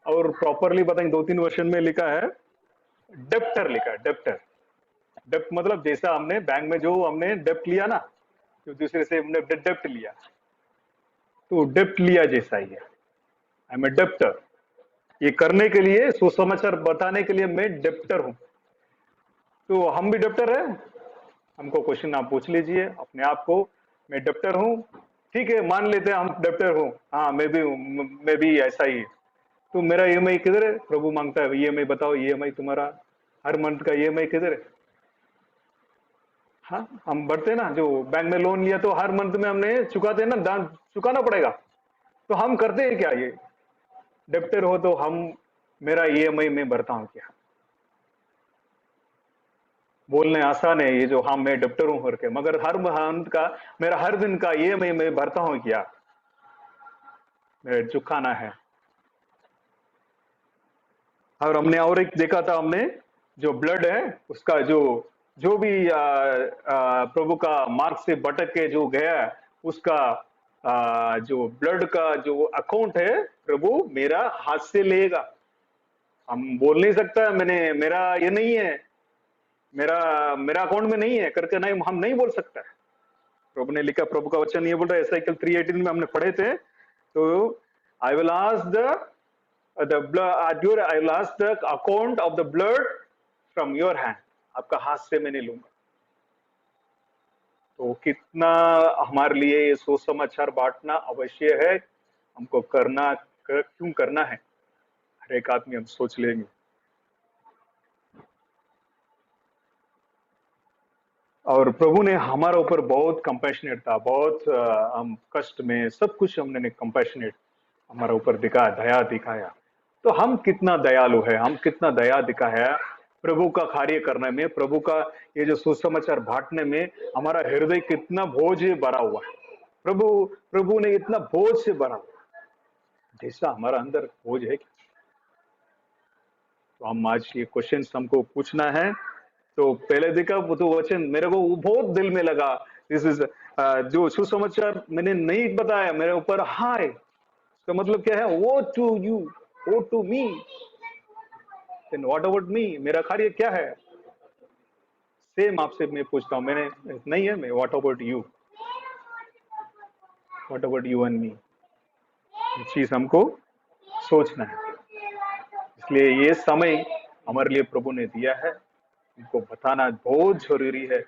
और प्रॉपरली बताएंगे 2-3 वर्षन में लिखा है डेप्टर, लिखा है डेप्टर। डेप्ट मतलब जैसा हमने बैंक में जो हमने डेप्ट लिया ना, जो दूसरे से हमने डेप्ट लिया, तो डेप्ट लिया जैसा ही है। आई एम ए डेप्टर, ये करने के लिए, सुसमाचार बताने के लिए मैं डेप्टर हूं। तो हम भी डेप्टर है? हमको क्वेश्चन आप पूछ लीजिए अपने आप को, मैं डेप्टर हूं? ठीक है, मान लेते हैं हम डेप्टर हूं, हाँ मैं भी ऐसा ही। तो मेरा ईएमआई किधर है? प्रभु मांगता है ईएमआई बताओ, ईएमआई तुम्हारा हर मंथ का ईएमआई किधर है? हाँ, हम भरते ना, जो बैंक में लोन लिया तो हर मंथ में हमने चुकाते ना, दान चुकाना पड़ेगा। तो हम करते हैं क्या? ये डेप्टर हो तो हम, मेरा ईएमआई में भरता हूं क्या? बोलने आसान है ये जो हाँ मैं डेप्टर हूं करके, मगर हर मंथ का मेरा हर दिन का ईएमआई में भरता हूं क्या? मेरा चुकाना है। और हमने और एक देखा था, हमने जो ब्लड है उसका जो भी प्रभु का मार्ग से भटक के जो गया, उसका जो ब्लड का जो अकाउंट है प्रभु मेरा हाथ से लेगा। हम बोल नहीं सकता मेरा ये नहीं है, मेरा अकाउंट में नहीं है करके, नहीं, हम नहीं बोल सकता। प्रभु ने लिखा, प्रभु का वचन ये बोल रहा है, साइकिल 3:18 में हमने पढ़े थे। तो I will ask the blood, I will ask the account of the blood from your hand, आपका हाथ से मैं नहीं लूंगा। तो कितना हमारे लिए ये सुसमाचार बांटना अवश्य है, हमको क्यों करना है, हर एक आदमी हम सोच लेंगे। और प्रभु ने हमारे ऊपर बहुत कंपैशनेट था, बहुत हम कष्ट में सब कुछ हमने कंपैशनेट हमारे ऊपर दिखाया, दया दिखाया। तो हम कितना दयालु है, हम कितना दया दिखाया प्रभु का कार्य करने में, प्रभु का ये जो सुसमाचार बांटने में हमारा हृदय कितना बोझ भरा हुआ है। प्रभु ने इतना बोझ से भरा, जैसा हमारा अंदर बोझ है क्या? तो हम आज ये क्वेश्चन हमको पूछना है। तो पहले देखा वो तो वचन मेरे को बहुत दिल में लगा, दिस इज जो सुसमाचार मैंने नहीं बताया मेरे ऊपर हाय, इसका मतलब क्या है? Woe to you, woe to me, then what about me, मेरा कार्य क्या है? सेम आपसे मैं पूछता हूँ, मैंने नहीं है, मैं what about you, what about you and मी, ये चीज हमको सोचना है। इसलिए ये समय हमारे लिए प्रभु ने दिया है, उनको बताना बहुत जरूरी है।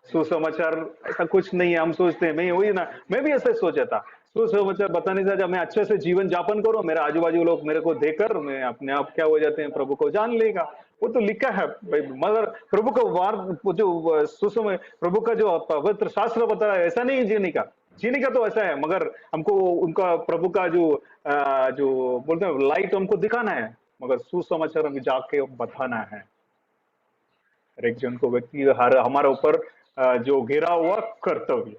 सुसमाचार ऐसा कुछ नहीं है, हम सोचते हैं, मैं वही ना, मैं भी ऐसा सोचा था, सुसमाचार बताने से जब मैं अच्छे से जीवन यापन करूं, मेरे आजू बाजू लोग मेरे को देखकर मैं अपने आप क्या हो जाते हैं, प्रभु को जान लेगा, वो तो लिखा है भाई। मगर प्रभु का वार जो सुसमय प्रभु का जो पवित्र शास्त्र बता है, ऐसा नहीं जीने का, जीने का तो ऐसा है, मगर हमको उनका प्रभु का जो बोलते हैं लाइट हमको दिखाना है, मगर सुसमाचार हमें जाके बताना है। हर एक जन को व्यक्ति हमारे ऊपर जो घिरा हुआ कर्तव्य,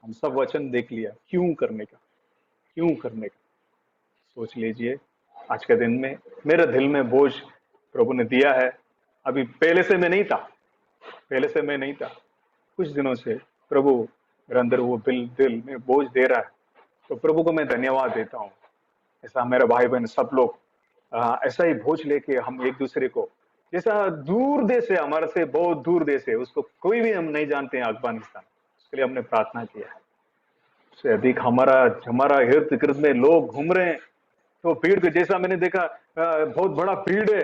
हम सब वचन देख लिया, क्यों करने का, क्यों करने का सोच लीजिए। आज के दिन में मेरे दिल में बोझ प्रभु ने दिया है, अभी पहले से मैं नहीं था, पहले से मैं नहीं था, कुछ दिनों से प्रभु मेरे अंदर वो दिल में बोझ दे रहा है, तो प्रभु को मैं धन्यवाद देता हूँ। ऐसा मेरे भाई बहन सब लोग ऐसा ही बोझ लेके हम एक दूसरे को, जैसा दूर देश है, हमारे से बहुत दूर देश है, उसको कोई भी हम नहीं जानते हैं, अफगानिस्तान, उसके लिए हमने प्रार्थना किया है। उससे अधिक हमारा इर्द गिर्द में लोग घूम रहे हैं, तो भीड़ को जैसा मैंने देखा, बहुत बड़ा भीड़ है,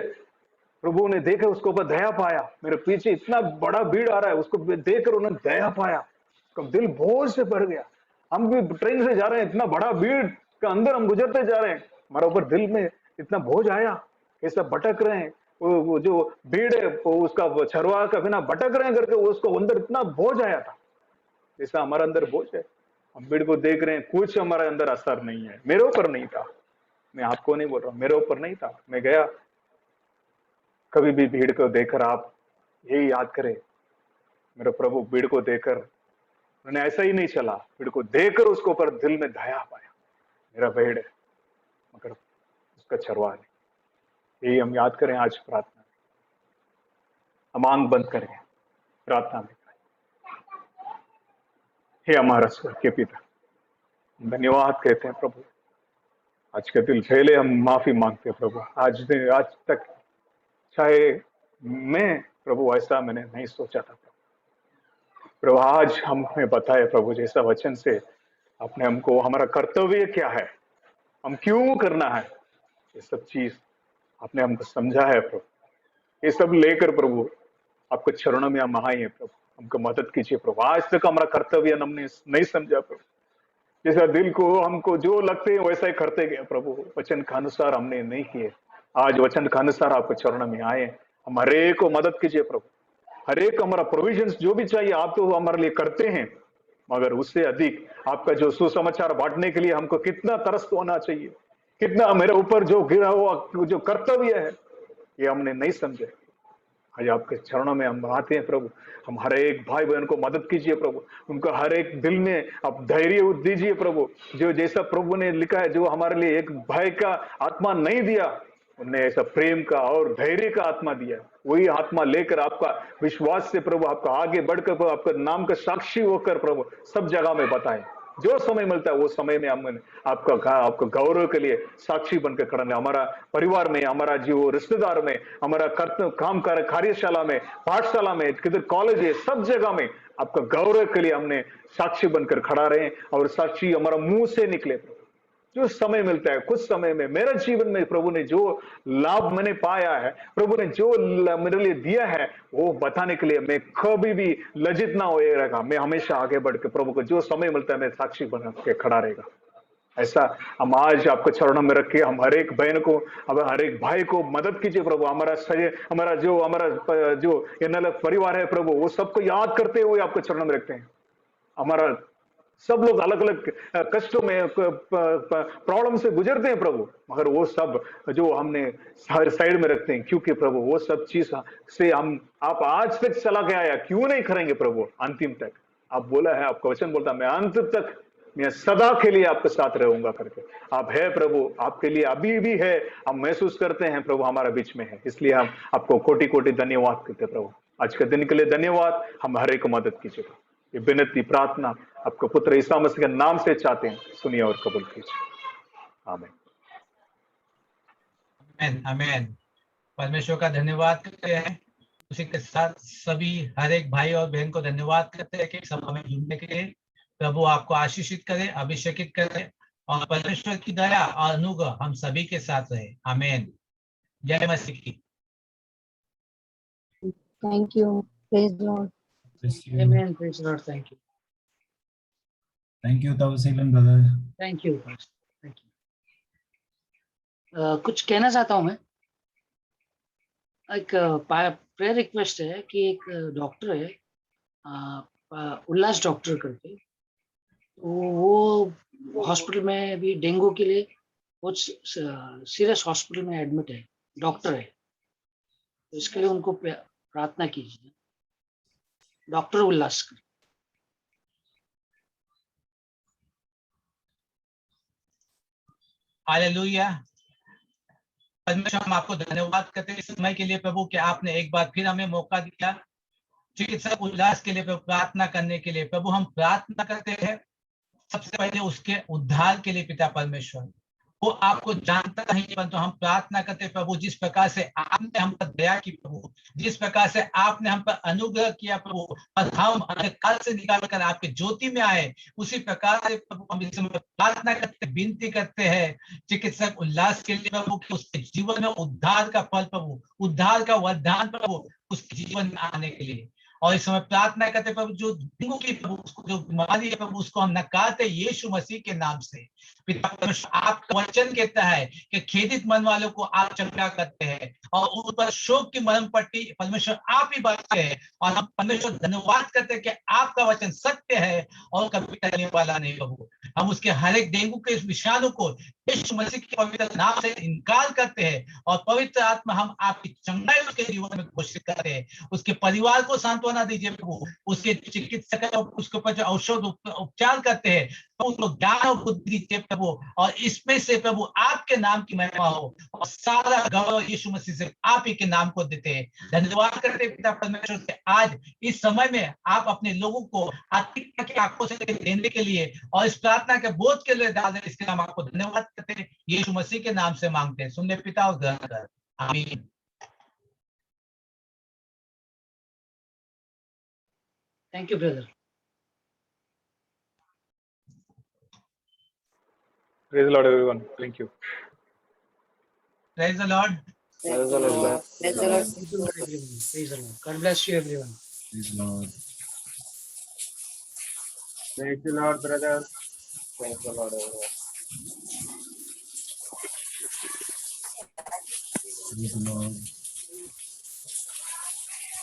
प्रभु ने देखा, उसको ऊपर दया पाया, मेरे पीछे इतना बड़ा भीड़ आ रहा है, उसको देखकर उन्होंने दया पाया, उसका दिल बोझ से भर गया। हम भी ट्रेन से जा रहे हैं, इतना बड़ा भीड़ का अंदर हम गुजरते जा रहे हैं, हमारा ऊपर दिल में इतना बोझ आया, कैसा भटक रहे हैं, वो जो भीड़ है वो उसका छरवा का बिना भटक रहे हैं करके उसको अंदर इतना बोझ आया था, जैसा हमारा अंदर बोझ है। हम भीड़ को देख रहे हैं, कुछ हमारे अंदर असर नहीं है, मेरे ऊपर नहीं था, मैं आपको नहीं बोल रहा हूँ, मेरे ऊपर नहीं था। मैं गया, कभी भी भीड़ को देखकर आप यही याद करें, मेरे प्रभु भीड़ को देखकर उन्होंने ऐसा ही नहीं चला, भीड़ को देखकर उसको ऊपर दिल में दया पाया, मेरा भीड़ है मगर उसका छरवा नहीं। यही हम याद करें आज प्रार्थना में, हम आंख बंद करें, प्रार्थना में करें। हे हमारा स्वर्ग के पिता, धन्यवाद कहते हैं प्रभु, आज के दिल पहले हम माफी मांगते हैं प्रभु, आज तक चाहे मैं प्रभु ऐसा मैंने नहीं सोचा था प्रभु, आज हमें बताए प्रभु, जैसा वचन से आपने हमको हमारा कर्तव्य क्या है, हम क्यों करना है, ये सब चीज आपने हमको समझा है प्रभु। ये सब लेकर प्रभु आपके चरणों में हम आए हैं प्रभु, हमको मदद कीजिए प्रभु। आज तक हमारा कर्तव्य हमने नहीं समझा प्रभु, जैसा दिल को हमको जो लगते हैं वैसा ही करते गए प्रभु, वचन के अनुसार हमने नहीं किए। आज वचन के अनुसार आपके चरणों में आए, हम हरेक को मदद कीजिए प्रभु, हरेक हमारा प्रोविजंस जो भी चाहिए आप तो हमारे लिए करते हैं, मगर उससे अधिक आपका जो सुसमाचार बांटने के लिए हमको कितना तरस होना चाहिए, कितना मेरे ऊपर जो गिरा हुआ जो कर्तव्य है ये हमने नहीं समझे। आज आपके चरणों में हम आते हैं प्रभु, हम हर एक भाई बहन को मदद कीजिए प्रभु, उनको हर एक दिल में आप धैर्य दीजिए प्रभु, जो जैसा प्रभु ने लिखा है, जो हमारे लिए एक भय का आत्मा नहीं दिया, उन्हें ऐसा प्रेम का और धैर्य का आत्मा दिया। वही आत्मा लेकर आपका विश्वास से प्रभु आपका आगे बढ़कर प्रभु आपका नाम का साक्षी होकर प्रभु सब जगह में बताएं। जो समय मिलता है वो समय में हम आपका गौरव के लिए साक्षी बनकर खड़ा है, हमारा परिवार में, हमारा जो रिश्तेदार में, हमारा काम कार्यशाला में, पाठशाला में, किधर कॉलेज है, सब जगह में आपका गौरव के लिए हमने साक्षी बनकर खड़ा रहे और साक्षी हमारा मुंह से निकले। जो समय मिलता है, कुछ समय में मेरे जीवन में प्रभु ने जो लाभ मैंने पाया है, प्रभु ने जो मेरे लिए दिया है, वो बताने के लिए मैं कभी भी लज्जित ना होएगा। मैं हमेशा आगे बढ़ के प्रभु को जो समय मिलता है मैं साक्षी बन के खड़ा रहेगा। ऐसा हम आज आपके चरणों में रख के हम हर एक बहन को, हर एक भाई को मदद कीजिए प्रभु। हमारा जो NLF परिवार है प्रभु, वो सबको याद करते हुए आपके चरणों में रखते हैं। हमारा सब लोग अलग अलग कष्टों में प्रॉब्लम से गुजरते हैं प्रभु, मगर वो सब जो हमने हर साइड में रखते हैं, क्योंकि प्रभु वो सब चीज से हम आप आज तक चला के आया, क्यों नहीं करेंगे प्रभु अंतिम तक। आप बोला है, आपका वचन बोलता है मैं अंत तक, मैं सदा के लिए आपके साथ रहूंगा करके। आप है प्रभु, आपके लिए अभी भी है, हम महसूस करते हैं प्रभु हमारा बीच में है, इसलिए हम आपको कोटि कोटि धन्यवाद करते प्रभु। आज के दिन के लिए धन्यवाद, हम हर एक को मदद कीजिएगा। ये विनती प्रार्थना आपको पुत्र ईसा मसीह के नाम से चाहते हैं, सुनिए और कबूल कीजिए। आमीन। आमीन आमीन। परमेश्वर का धन्यवाद करते हैं। उसी के साथ सभी हर एक भाई और बहन को धन्यवाद करते हैं कि सभा में जुड़ने के लिए। प्रभु आपको आशीषित करे, अभिषेकित करे और परमेश्वर की दया और अनुग्रह हम सभी के साथ रहे। आमीन। जय मसीह की। Thank you. Praise the Lord. Amen. Praise the Lord. Thank you. Thank you, Tawasilan brother. Thank you. Thank you. कुछ कहना चाहता हूँ मैं। एक प्रेयर रिक्वेस्ट है कि एक डॉक्टर है, उल्लास डॉक्टर करके, वो हॉस्पिटल में अभी डेंगू के लिए बहुत सीरियस हॉस्पिटल में एडमिट है, डॉक्टर है, तो इसके लिए उनको प्रार्थना कीजिए। डॉक्टर उल्लास। हालेलुया। परमेश्वर हम आपको धन्यवाद करते हैं इस समय के लिए प्रभु कि आपने एक बार फिर हमें मौका दिया चिकित्सक उल्लास के लिए प्रभु प्रार्थना करने के लिए। प्रभु हम प्रार्थना करते हैं सबसे पहले उसके उद्धार के लिए पिता परमेश्वर। वो आपको जानता नहीं, परंतु हम प्रार्थना करते प्रभु जिस प्रकार से आपने हम पर दया की प्रभु, जिस प्रकार से आपने हम पर अनुग्रह किया प्रभु और हम अंधकार से निकाल कर आपके ज्योति में आए, उसी प्रकार से प्रभु हम इस समय प्रार्थना करते, विनती करते हैं चिकित्सक उल्लास के लिए प्रभु कि उसके जीवन में उद्धार का फल प्रभु, उद्धार का वरदान प्रभु उसके जीवन में आने के लिए। और इस समय प्रार्थना करते प्रभु जो डेंगू की प्रभु उसको जो बीमारी है प्रभु उसको हम नकारते यीशु मसीह के नाम से। पिता परमेश्वर आपका वचन कहता है कि खेदित मन वालों को आप चंगा करते हैं और उन पर शोक की मरहम पट्टी परमेश्वर आप ही बांटते हैं। और हम परमेश्वर धन्यवाद करते हैं कि आपका वचन सत्य है और कभी टलने वाला नहीं प्रभु। हम उसके हर एक डेंगू के विषाणु को यीशु मसीह के पवित्र नाम से इनकार करते हैं और पवित्र आत्मा हम आपकी चंगाई उसके जीवन में घोषित करते हैं। उसके परिवार को सांत्वना दीजिए प्रभु, उसके चिकित्सक उसके ऊपर जो औषध उपचार करते हैं तो उसको ज्ञान और बुद्धि दीजिए प्रभु, और इसमें से प्रभु आपके नाम की महिमा हो और सारा गौरव यीशु मसीह से आप ही के नाम को देते हैं। धन्यवाद करते पिता परमेश्वर से आज इस समय में आप अपने लोगों को आत्मिकता की आंखों से देने के लिए और इस प्रार्थना के बोझ के लिए डाल दें, इसके नाम आपको धन्यवाद करते हैं। यीशु मसीह के नाम से मांगते हैं, सुनने पिता और ग्रहण कर। आमीन। Thank you, brother. Praise the Lord, everyone. Thank you. Praise the Lord. Praise the Lord. Praise the Lord. Praise the Lord. God bless you, everyone. Praise the Lord. Praise the Lord, brother. Praise the Lord, everyone. Praise the Lord.